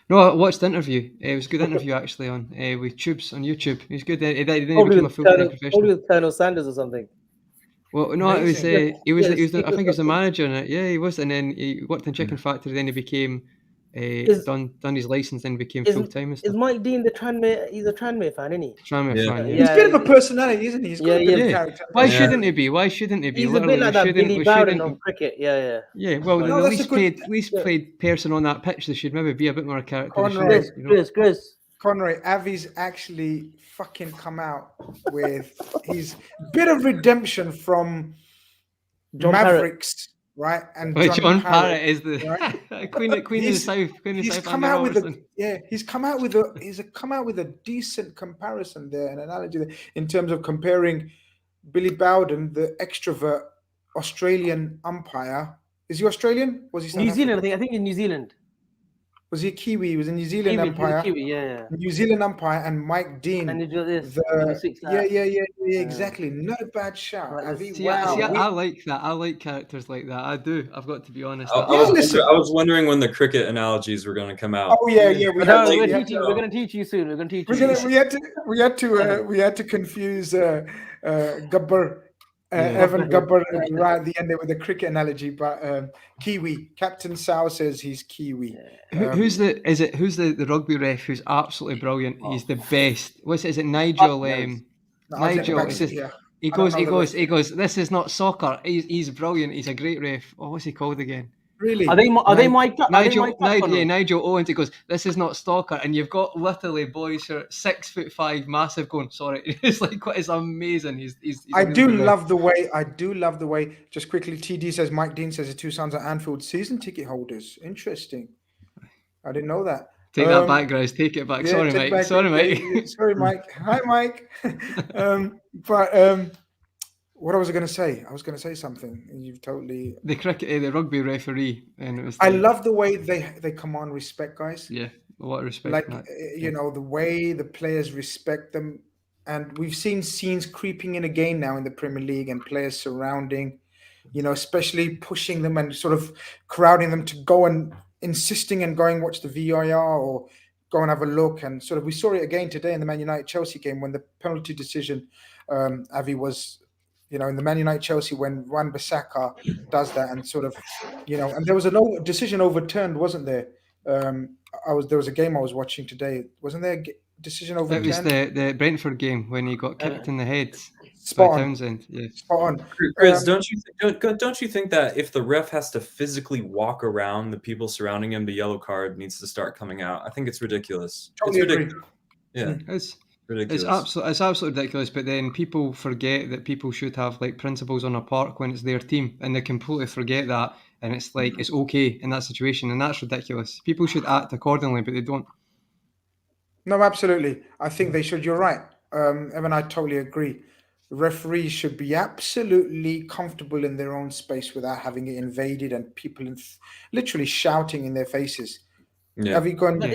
No, I watched the interview. It was a good interview actually on with Tubes on YouTube. He was good. Then he Probably became a with, full-time Colonel, professional. probably with Colonel Sanders or something. Well, no, it was Amazing. he was Yeah, he was the, I secret think he was the something. manager in it. Yeah, he was, and then he worked in chicken factory. Then he became done his license. Then became full time. Is Mike Dean the Tranmere? He's a Tranmere fan, isn't he? Trying Yeah. fan, He's Yeah. a bit of a personality, isn't he? He's got a bit of Yeah. character. Why Yeah. shouldn't he be? Why shouldn't he be? He's a bit Literally, like that we Billy shouldn't- Bowden of cricket. Yeah. Yeah, well, No, the that's least a good- played person on that pitch. They should maybe be a bit more character. They Conroy. shouldn't, Chris. Conroy, Avi's actually fucking come out with his bit of redemption from John Parrott. Mavericks, right? And Well, John Parrott. Parrott is the right? Queen of the He's- South. Queen of the He's South. come Andy out with Robertson. he's come out with a decent comparison there, an analogy there, in terms of comparing Billy Bowden, the extrovert Australian umpire. Is he Australian? Was he South New Zealand, African? I think in New Zealand. Was he a Kiwi? He was a New Zealand Kiwi, umpire. Kiwi, yeah. New Zealand umpire and Mike Dean. And he did this. The, 6 yeah, exactly. Not a bad shout. Right, Avi. See, Wow. I like that. I like characters like that. I do. I've got to be honest. I Yeah, listen. was wondering when the cricket analogies were going to come out. Oh yeah. We We're had to- going to teach you soon. We're going to teach you. we had to confuse Gabbar, Evan Yeah. Gabbar right at the end there with the cricket analogy, but Kiwi. Captain Sal says he's Kiwi. Who's the rugby ref who's absolutely brilliant? He's the best. Is it Nigel? No, I'll take Nigel, it back. it's just- Yeah. He I don't goes. know He goes. This is not soccer. He's brilliant. He's a great ref. Oh, what's he called again? Really? Are they mic'd up? Nigel Owens. He goes. This is not soccer, and you've got literally boys who are 6'5", massive, going. Sorry, it's like it's amazing. He's I a really do good ref. love the way. Just quickly, TD says Mike Dean says his two sons are Anfield season ticket holders. Interesting. I didn't know that. Take that back, guys. Take it back. Yeah, Sorry, take Mike. back- Sorry, yeah, Mike. Sorry, Mike. Hi, Mike. What I was going to say? I was going to say something. And you've totally. The rugby referee, and it was. I love the way they command respect, guys. Yeah, a lot of respect. Like for that. the way the players respect them, and we've seen scenes creeping in again now in the Premier League, and players surrounding, especially pushing them and sort of crowding them to go and insisting and going watch the VAR or go and have a look. And sort of we saw it again today in the Man United Chelsea game when the penalty decision, Avi, was. In the Man United Chelsea when Wan-Bissaka does that and sort of, and there was a decision overturned, wasn't there? There was a game I was watching today. Wasn't there decision It was overturned? the Brentford game when he got kicked in the head Spot by on. Townsend. Yeah. Spot on. Chris, don't you think that if the ref has to physically walk around the people surrounding him, the yellow card needs to start coming out? I think it's ridiculous. Totally It's agree. ridiculous. Yeah, It's ridiculous. it's absolutely ridiculous. But then people forget that people should have like principles on a park when it's their team, and they completely forget that. And it's like it's okay in that situation, and that's ridiculous. People should act accordingly, but they don't. No, absolutely. I think they should. You're right. Evan, I totally agree. Referees should be absolutely comfortable in their own space without having it invaded and people literally shouting in their faces. Yeah. Have you gone? But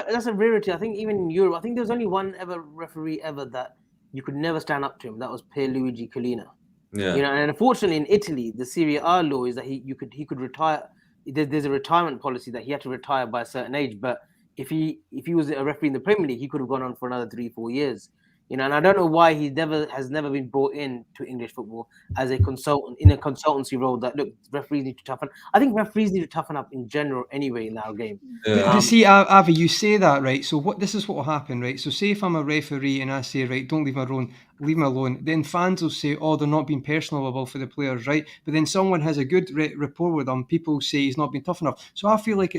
that's a rarity. I think even in Europe, I think there was only one ever referee ever that you could never stand up to him. That was Pierluigi Collina. Yeah. You know, and unfortunately in Italy, the Serie A law is that he could retire. There's a retirement policy that he had to retire by a certain age. But if he was a referee in the Premier League, he could have gone on for another 3-4 years. You know, and I don't know why he has never been brought in to English football as a consultant in a consultancy role. That look, referees need to toughen. I think referees need to toughen up in general anyway in our game. But see, Avi, you say that, right? So this is what will happen, right? So say if I'm a referee and I say, right, don't leave me alone, then fans will say, oh, they're not being personable for the players, right? But then someone has a good rapport with them, people say he's not been tough enough. So I feel like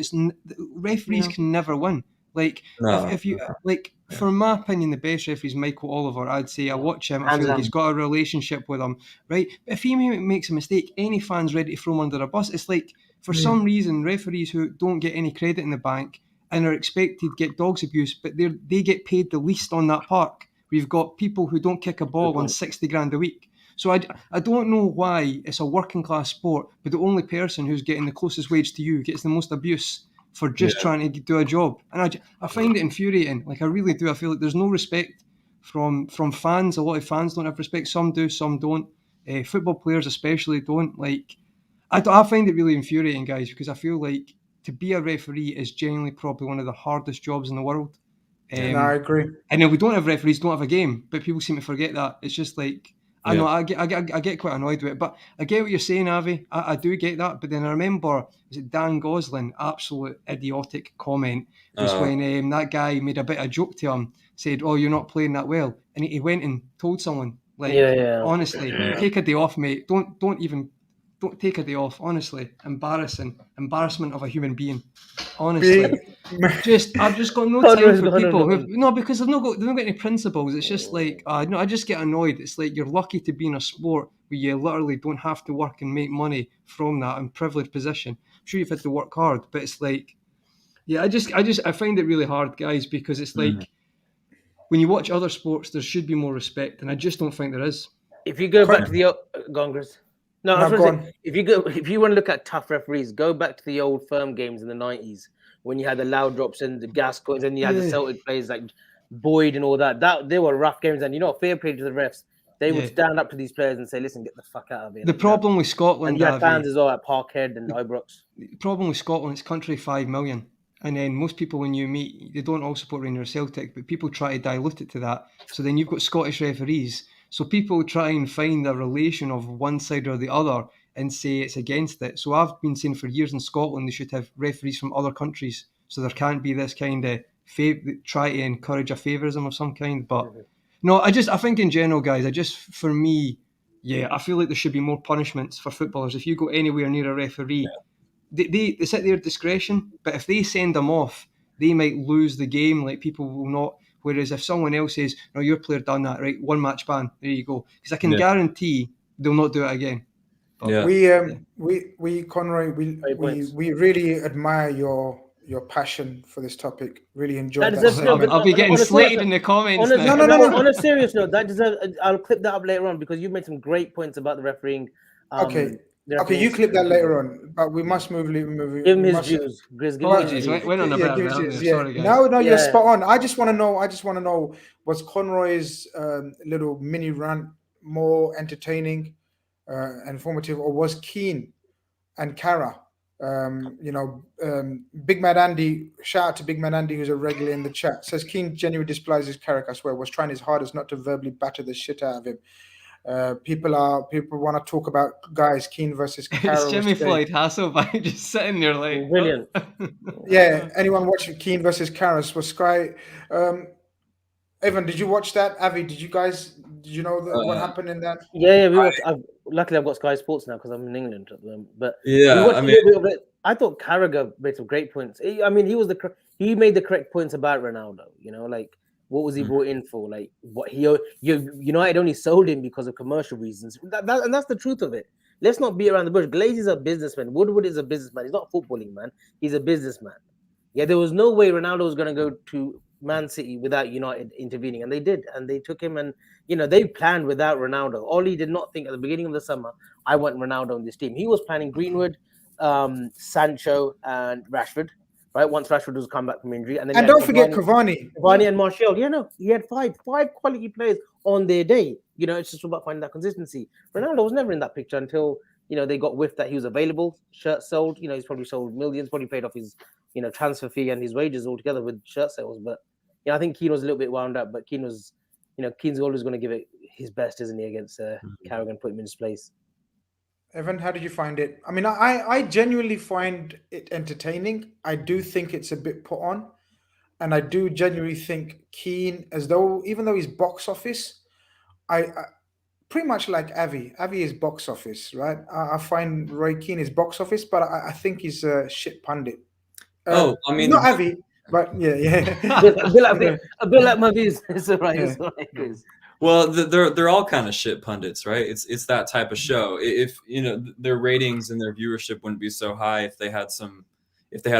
referees can never win. Like, No. if you, like, for my opinion, the best referee is Michael Oliver. I'd say I watch him, I feel like he's got a relationship with him, right? But if he makes a mistake, any fan's ready to throw him under a bus. It's like, for some reason, referees who don't get any credit in the bank and are expected to get dogs abuse, but they get paid the least on that park. We've got people who don't kick a ball on 60 grand a week. So I don't know why it's a working class sport, but the only person who's getting the closest wage to you gets the most abuse for just trying to do a job. And I find it infuriating. Like, I really do. I feel like there's no respect from fans. A lot of fans don't have respect. Some do, some don't. Football players especially don't. Like, I find it really infuriating, guys, because I feel like to be a referee is genuinely probably one of the hardest jobs in the world. No, I agree. And then we don't have referees, don't have a game, but people seem to forget that. It's just like, I know I get quite annoyed with it, but I get what you're saying, Avi. I do get that, but then I remember, was it Dan Gosling, absolute idiotic comment, was when that guy made a bit of a joke to him, said, "Oh, you're not playing that well," and he went and told someone, like, honestly, take a day off, mate. Don't take a day off. Honestly, embarrassment of a human being. Honestly, I've just got no time for people because they've not got any principles. It's just like I just get annoyed. It's like you're lucky to be in a sport where you literally don't have to work and make money from that in privileged position. I'm sure you've had to work hard, but it's like, I find it really hard, guys, because it's like when you watch other sports, there should be more respect, and I just don't think there is. If you go back to the Congress. No, I was going to say, if you want to look at tough referees, go back to the old firm games in the 90s when you had the loud drops and the gas coins, and you had the Celtic players like Boyd and all that. They were rough games, and fair play to the refs. They would stand up to these players and say, "Listen, get the fuck out of here." The problem with Scotland, and you had fans as well at Parkhead and Ibrox. The problem with Scotland, it's country 5 million, and then most people when you meet, they don't all support Rangers or Celtic, but people try to dilute it to that. So then you've got Scottish referees. So people try and find a relation of one side or the other and say it's against it. So I've been saying for years in Scotland they should have referees from other countries, so there can't be this kind of try to encourage a favourism of some kind. But no, I think in general, guys, for me, I feel like there should be more punishments for footballers. If you go anywhere near a referee, they sit their discretion, but if they send them off, they might lose the game. Like, people will not. Whereas if someone else says, "No, your player done that, right? 1 match ban." There you go. Because I can guarantee they'll not do it again. But we Conroy, we really admire your passion for this topic. Really enjoyed that. I'll be getting slated in the comments. No. On a serious note, that deserves. I'll clip that up later on because you've made some great points about the refereeing. Okay, you clip that later on, but we must move. Give him his views. Went on a bit. Sorry, guys. No, you're spot on. I just want to know, was Conroy's little mini rant more entertaining, informative, or was Keane and Cara? Big Mad Andy. Shout out to Big Mad Andy, who's a regular in the chat. Says Keane genuinely displays his character. I swear, was trying his hardest not to verbally batter the shit out of him. People want to talk about guys Keane versus Carroll. It's Jimmy Floyd Hasselbank just sitting there like brilliant. Yeah, anyone watching Keane versus Carroll was Sky. Evan, did you watch that? Avi, did you know what Uh, happened in that? Yeah, we watched. Luckily, I've got Sky Sports now because I'm in England at the moment. But we yeah, watched I a mean, little bit of it. I thought Carragher made some great points. I mean, he made the correct points about Ronaldo. You know, like what was he brought in for? Like what United only sold him because of commercial reasons. And that's the truth of it. Let's not beat around the bush. Glazer's a businessman. Woodward is a businessman. He's not a footballing man. He's a businessman. Yeah, there was no way Ronaldo was going to go to Man City without United intervening, and they did, and they took him, and they planned without Ronaldo. Oli did not think at the beginning of the summer, I want Ronaldo on this team. He was planning Greenwood, Sancho, and Rashford. Right, once Rashford was come back from injury, and then And don't forget Cavani. Cavani and Martial. Yeah, no, he had five quality players on their day. It's just about finding that consistency. Ronaldo was never in that picture until they got whiffed that he was available. Shirt sold. He's probably sold millions. Probably paid off his transfer fee and his wages altogether with shirt sales. But I think Keane was a little bit wound up. But Keane was, Keane's always going to give it his best, isn't he, against Carragher and put him in his place. Evan, how did you find it? I mean, I genuinely find it entertaining. I do think it's a bit put on, and I do genuinely think Keane, even though he's box office, I pretty much like Avi. Avi is box office, right? I find Roy Keane is box office, but I think he's a shit pundit. I mean, not Avi, but yeah. a bit like my views. It's all right. It's all right. Well, they're all kind of shit pundits, right? It's that type of show. If their ratings and their viewership wouldn't be so high if they had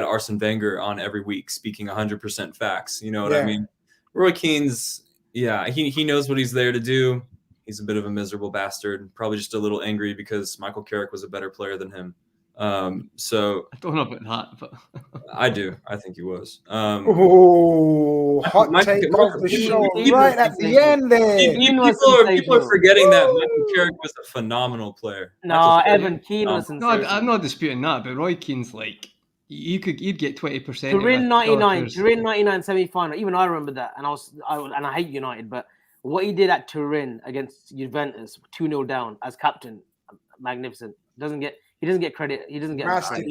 Arsene Wenger on every week speaking 100% facts. You know what I mean? Roy Keane's, he knows what he's there to do. He's a bit of a miserable bastard, probably just a little angry because Michael Carrick was a better player than him. So I don't know about that, but I do. I think he was. Hot take of the show right at the end there. People are forgetting that Michael Carrick was a phenomenal player. No, Evan Keane was sensational. No, I'm not disputing that, but Roy Keane's like you'd get 20%. Turin 99 semi-final. Even I remember that, and I hate United, but what he did at Turin against Juventus, 2-0 down as captain, magnificent. He doesn't get credit. He doesn't get credit.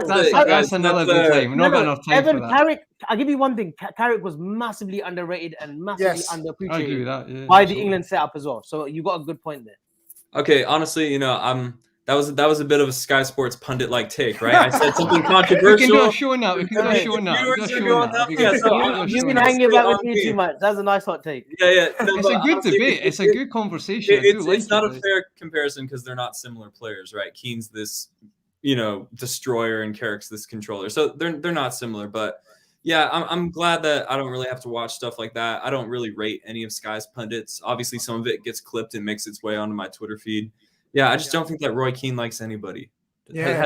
That's another good time. We're not got enough time Evan for that. Carrick, I'll give you one thing. Carrick was massively underrated and massively underappreciated I agree with that, by the England setup as well. So you got a good point there. Okay, honestly, that was a bit of a Sky Sports pundit like take, right? I said something controversial. We can do a show now. We can do a show now. You've been hanging about with me too much. That's a nice hot take. Yeah. No, it's a good debate. It's a good conversation. It's not a fair comparison because they're not similar players, right? Keane's this, destroyer and Carrick's this controller. So they're not similar, but yeah, I'm glad that I don't really have to watch stuff like that. I don't really rate any of Sky's pundits. Obviously, some of it gets clipped and makes its way onto my Twitter feed. Yeah, I just don't think that Roy Keane likes anybody. Yeah,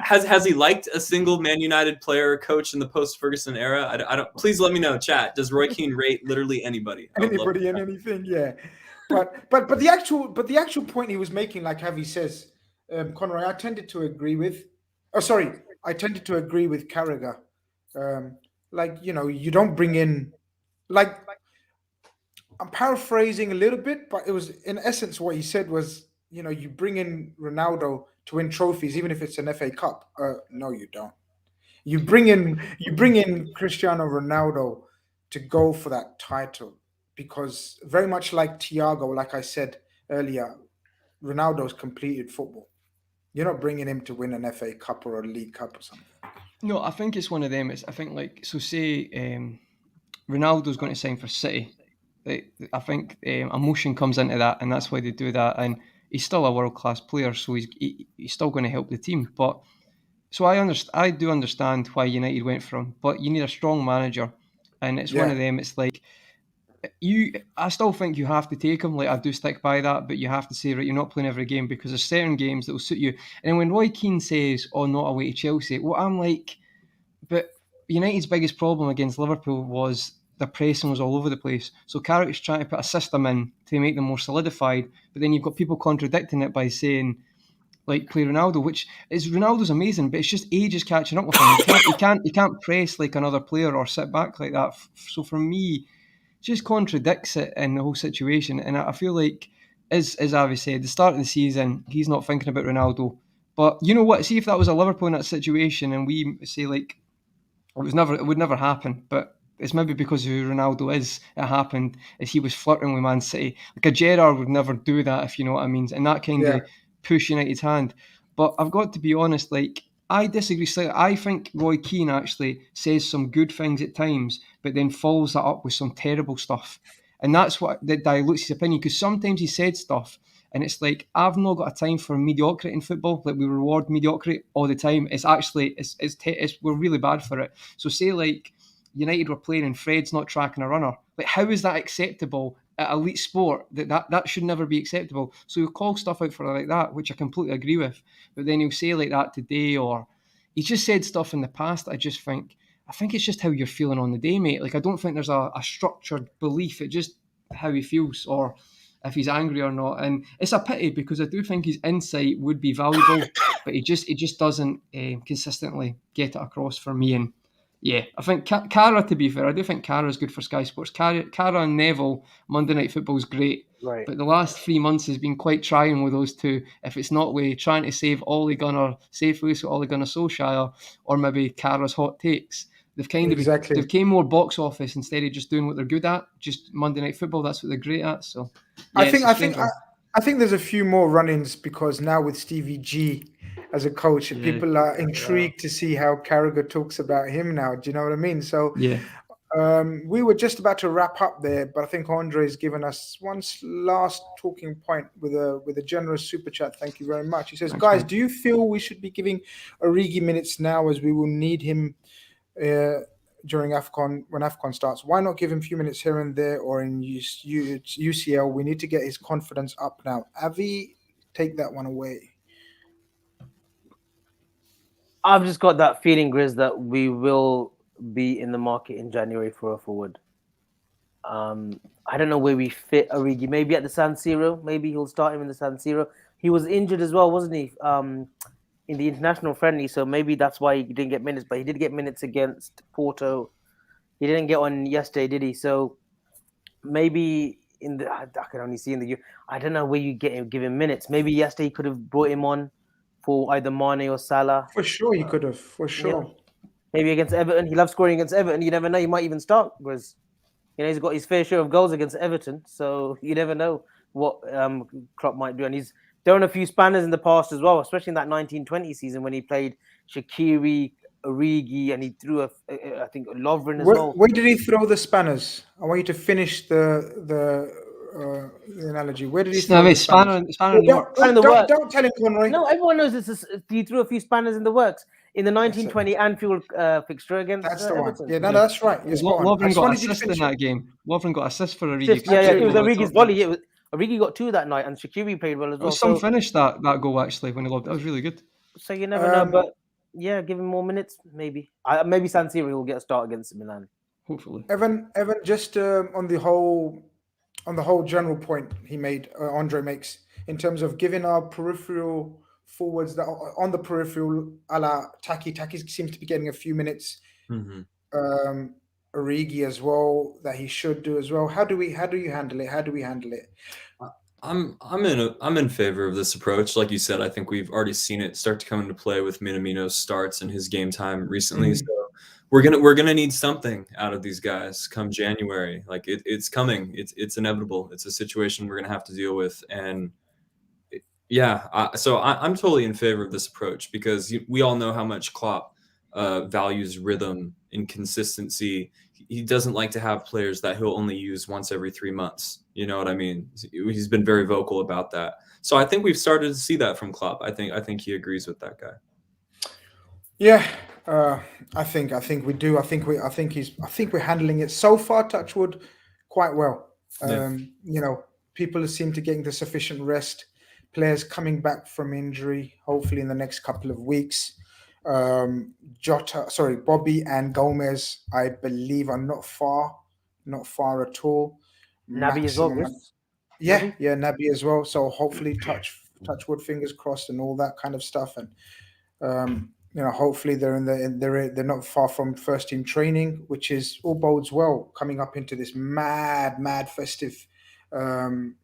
has he liked a single Man United player or coach in the post-Ferguson era? I don't. Please let me know, chat. Does Roy Keane rate literally anybody? Anybody and anything? Yeah, but the actual point he was making, like Javi says, Conroy, I tended to agree with. I tended to agree with Carragher. You don't bring in like. I'm paraphrasing a little bit, but it was in essence what he said was, you bring in Ronaldo to win trophies, even if it's an FA Cup. No, you don't. You bring in Cristiano Ronaldo to go for that title because very much like Thiago, like I said earlier, Ronaldo's completed football. You're not bringing him to win an FA Cup or a League Cup or something. No, I think it's one of them. Say Ronaldo's going to sign for City. I think emotion comes into that, and that's why they do that. And he's still a world-class player, so he's still going to help the team. But so I do understand why United went for him, but you need a strong manager, and it's one of them. It's like I still think you have to take him. Like I do stick by that, but you have to say, right, you're not playing every game because there's certain games that will suit you. And when Roy Keane says, "Oh, not away to Chelsea," well, I'm like, but United's biggest problem against Liverpool was their pressing was all over the place. So Carrick's trying to put a system in to make them more solidified, but then you've got people contradicting it by saying, like, play Ronaldo, which is Ronaldo's amazing, but it's just ages catching up with him. He can't press like another player or sit back like that. So for me, it just contradicts it in the whole situation. And I feel like, as Avi said, the start of the season, he's not thinking about Ronaldo. But you know what? See if that was a Liverpool in that situation, and we say like it would never happen. But it's maybe because of who Ronaldo is. It happened as he was flirting with Man City. Like a Gerrard would never do that, if you know what I mean, and that kind of push United's hand. But I've got to be honest, like I disagree slightly. I think Roy Keane actually says some good things at times, but then follows that up with some terrible stuff, and that's what that dilutes his opinion. Because sometimes he said stuff. And it's like, I've not got a time for mediocrity in football. Like, we reward mediocrity all the time. It's actually, we're really bad for it. So say like United were playing and Fred's not tracking a runner. Like, how is that acceptable at elite sport? That should never be acceptable. So he'll call stuff out for like that, which I completely agree with. But then he'll say like that today, or he's just said stuff in the past. I think it's just how you're feeling on the day, mate. Like, I don't think there's a structured belief. It's just how he feels, or if he's angry or not. And it's a pity because I do think his insight would be valuable, but he just doesn't consistently get it across for me. And yeah, I think Cara, to be fair, I do think Cara's good for Sky Sports. Cara and Neville, Monday Night Football is great. Right. But the last 3 months has been quite trying with those two. If it's not with trying to save Ole Gunnar safely, so Ole Gunnar Solskjaer, or maybe Cara's hot takes. They've kind of they've came more box office instead of just doing what they're good at, just Monday Night Football. That's what they're great at. So yeah, I think there's a few more run-ins because now with Stevie G as a coach, people are intrigued to see how Carragher talks about him now. Do you know what I mean? So yeah. We were just about to wrap up there, but I think Andre's given us one last talking point with a generous super chat. Thank you very much. He says, "Guys, do you feel we should be giving Origi minutes now, as we will need him during AFCON, when AFCON starts? Why not give him a few minutes here and there, or in UCL? We need to get his confidence up now." Avi, take that one away. I've just got that feeling, Grizz, that we will be in the market in January for a forward. I don't know where we fit Origi. Maybe at the San Siro. Maybe he'll start him in the San Siro. He was injured as well, wasn't he? In the international friendly, so maybe that's why he didn't get minutes. But he did get minutes against Porto. He didn't get on yesterday, did he? So maybe I can only see in the. I don't know where you give him minutes. Maybe yesterday he could have brought him on for either Mane or Salah. For sure, he could have. For sure. Yeah. Maybe against Everton. He loves scoring against Everton. You never know. He might even start because he's got his fair share of goals against Everton. So you never know what Klopp might do. And he's thrown a few spanners in the past as well, especially in that 1920 season when he played Shaqiri, Origi, and he threw I think Lovren as well. Where did he throw the spanners? I want you to finish the analogy. Where did he throw the spanners? Don't tell him, Conroy. No, everyone knows he threw a few spanners in the works in the 1920 Anfield fixture against Everton. One. Yeah, no, that's right. Lovren got assist in that game. Lovren got assist for Origi. Yeah, it was Origi's volley. Origi got two that night, and Shaqiri played well as well. Some finished that goal actually when he lobbed. That was really good. So you never know, but yeah, give him more minutes, maybe. Maybe San Siro will get a start against Milan. Hopefully. Evan, just on the whole general point he made, Andre makes, in terms of giving our peripheral forwards that are on the peripheral, a la Taki. Taki seems to be getting a few minutes. Mm-hmm. Origi as well, that he should do as well. How do you handle it? How do we handle it? I'm in favor of this approach. Like you said, I think we've already seen it start to come into play with Minamino's starts and his game time recently. So we're gonna need something out of these guys come January. Like it's coming. It's inevitable. It's a situation we're gonna have to deal with. And so I'm totally in favor of this approach because we all know how much Klopp values rhythm and consistency. He doesn't like to have players that he'll only use once every 3 months. You know what I mean? He's been very vocal about that. So I think we've started to see that from Klopp. I think he agrees with that guy. Yeah, I think we do. I think we're handling it so far, touch wood, quite well. People seem to getting the sufficient rest. Players coming back from injury, hopefully in the next couple of weeks. Bobby and Gomez, I believe, are not far at all. Naby as well. Naby as well. So hopefully, touch wood, fingers crossed, and all that kind of stuff. And hopefully they're not far from first team training, which is all bodes well coming up into this mad festive time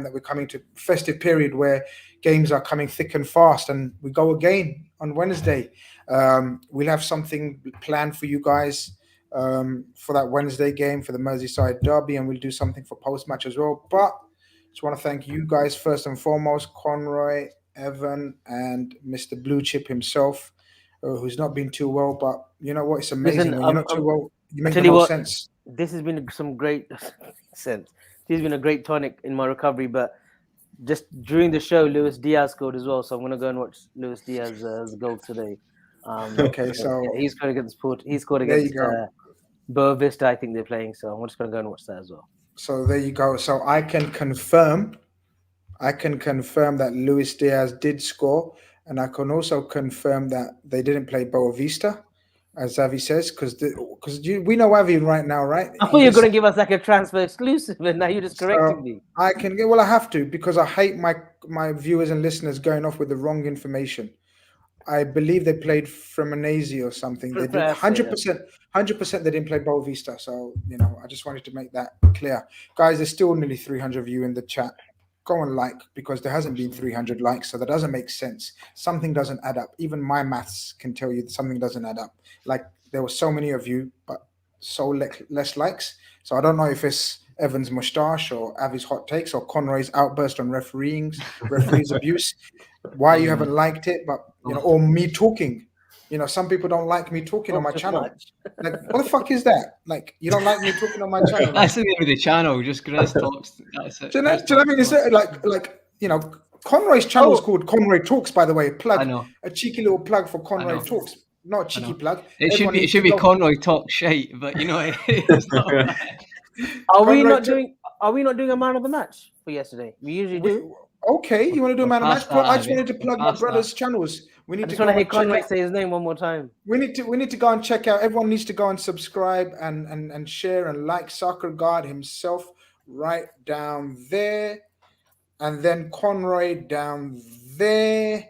that we're coming to, festive period where games are coming thick and fast, and we go again on Wednesday. We'll have something planned for you guys for that Wednesday game for the Merseyside derby, and we'll do something for post-match as well. But just want to thank you guys first and foremost, Conroy, Evan, and Mr. Blue Chip himself, who's not been too well. But you know what? It's amazing Listen, when you're not too well. You make tell the you most what, sense. this has been some great sense. This has been a great tonic in my recovery. But just during the show, Luis Diaz scored as well. So I'm gonna go and watch Luis Diaz's goal today. Okay, so yeah, he scored against Port. He scored there you against go. Boa Vista. I think they're playing. So I'm just gonna go and watch that as well. So there you go. So I can confirm that Luis Diaz did score, and I can also confirm that they didn't play Boa Vista, as Avi says, because we know Avi right now, right? I thought you were gonna give us like a transfer exclusive, and now you're just correcting me. I can get. Well, I have to because I hate my viewers and listeners going off with the wrong information. I believe they played Cremonese or something. They did Perhaps, yeah. 100%. They didn't play Boa Vista. So I just wanted to make that clear, guys. There's still nearly 300 of you in the chat. Go and like, because there hasn't been 300 likes, so that doesn't make sense. Something doesn't add up. Even my maths can tell you that something doesn't add up. Like there were so many of you, but so less likes. So I don't know if it's Evan's moustache or Avi's hot takes or Conroy's outburst on referees abuse. Why you haven't liked it, but or me talking. Some people don't like me talking on my channel. Like, what the fuck is that? Like, you don't like me talking on my channel? That's the name of the channel. Just Grizz talks. That's it. Do you know what I mean? Is it like Conroy's channel is called Conroy Talks, by the way. I know. A cheeky little plug for Conroy Talks. Not a cheeky plug. It should be Conroy Talk shite, but it's not. Are we not doing a man of the match for yesterday? We usually do. Okay, you want to do a man of the match? I just wanted to plug my brother's channels. We need I just to want to hear go and Conroy say his name one more time. We need to go and check out. Everyone needs to go and subscribe and share and like Soccer God himself right down there, and then Conroy down there.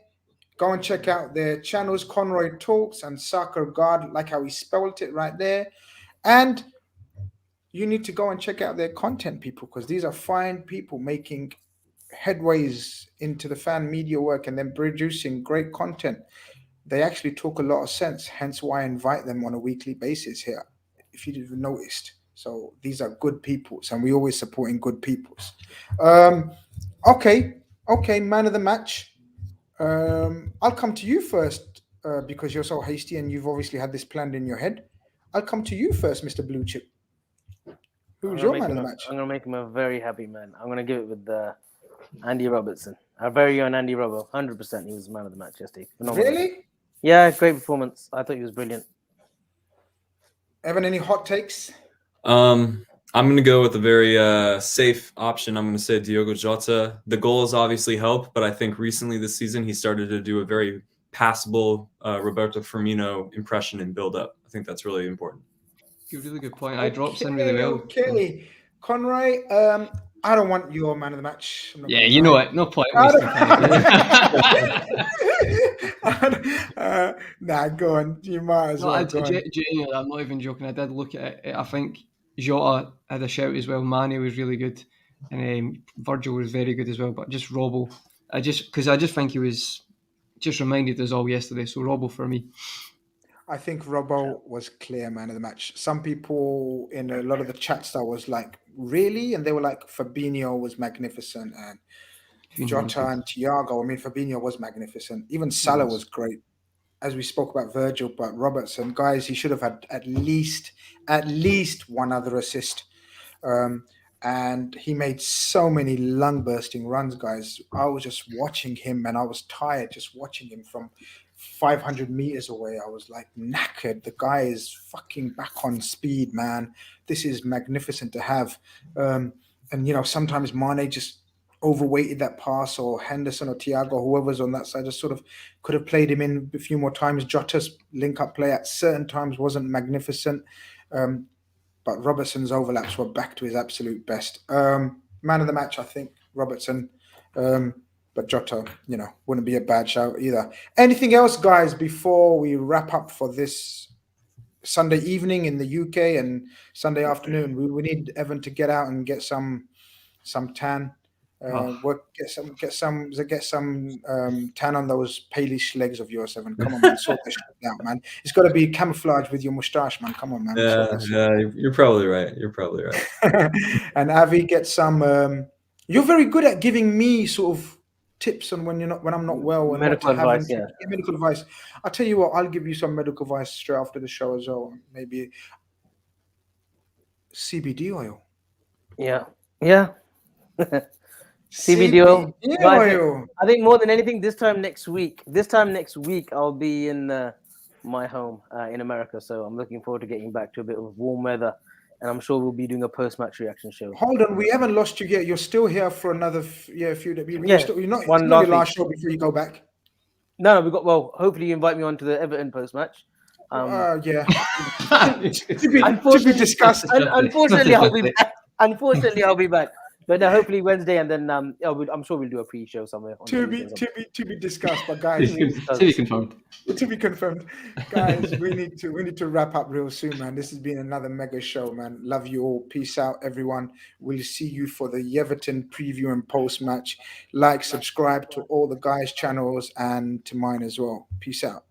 Go and check out their channels, Conroy Talks and Soccer God, like how he spelled it right there. And you need to go and check out their content, people, because these are fine people making headways into the fan media work and then producing great content. They actually talk a lot of sense, hence why I invite them on a weekly basis here, if you didn't noticed. So these are good peoples, and we always supporting good peoples. Okay, man of the match. I'll come to you first because you're so hasty and you've obviously had this planned in your head. I'll come to you first, Mr. Blue Chip. Who's your man of the match? I'm going to make him a very happy man. I'm going to give it with Andy Robertson. Our very own Andy Robbo. 100% he was the man of the match yesterday. Phenomenal. Really? Yeah, great performance. I thought he was brilliant. Evan, any hot takes? I'm going to go with a very safe option. I'm going to say Diogo Jota. The goals obviously help, but I think recently this season he started to do a very passable Roberto Firmino impression and build up. I think that's really important. Really good point. I dropped in really well. Okay, Conroy. I don't want your man of the match. Yeah, you know it. No point. Nah, go on. You might as well. I'm not even joking. I did look at it. I think Jota had a shout as well. Mane was really good, and Virgil was very good as well. But just Robbo, I just think he was just reminded us all yesterday. So Robbo for me. I think Robbo was clear man of the match. Some people in a lot of the chats that was like, really? And they were like, Fabinho was magnificent and Jota and Thiago. I mean, Fabinho was magnificent. Even Salah was great. As we spoke about Virgil, but Robertson, guys, he should have had at least one other assist. And he made so many lung-bursting runs, guys. I was just watching him and I was tired just watching him from 500 meters away. I was like knackered. The guy is fucking back on speed, man. This is magnificent to have. And sometimes Mane just overweighted that pass, or Henderson or Thiago, whoever's on that side, just sort of could have played him in a few more times. Jota's link-up play at certain times wasn't magnificent. But Robertson's overlaps were back to his absolute best. Man of the match, I think, Robertson. But Jota, wouldn't be a bad shout either. Anything else, guys, before we wrap up for this Sunday evening in the UK and Sunday afternoon? We need Evan to get out and get some tan. Get some tan on those palish legs of yours, Evan. Come on, man, sort this shit out, man. It's got to be camouflage with your mustache, man. Come on, man. You're probably right. You're probably right. And Avi, get some. You're very good at giving me sort of tips on when I'm not well and Medical what to have. advice, yeah. Medical advice. I'll tell you what. I'll give you some medical advice straight after the show as well. Maybe CBD oil. Yeah. CBD oil. oil. I think more than anything, this time next week, I'll be in my home in America. So I'm looking forward to getting back to a bit of warm weather, and I'm sure we'll be doing a post-match reaction show. Hold on, we haven't lost you yet. You're still here for another few. You're not one your last last show before you go back. No, we got. Well, hopefully you invite me on to the Everton post-match. Yeah. to be discussed. Unfortunately, I'll be back. I'll be back. But hopefully Wednesday, and then I'm sure we'll do a pre-show somewhere. To be discussed, but guys, to be confirmed. To be confirmed, guys. we need to wrap up real soon, man. This has been another mega show, man. Love you all. Peace out, everyone. We'll see you for the Everton preview and post match. Like, subscribe to all the guys' channels and to mine as well. Peace out.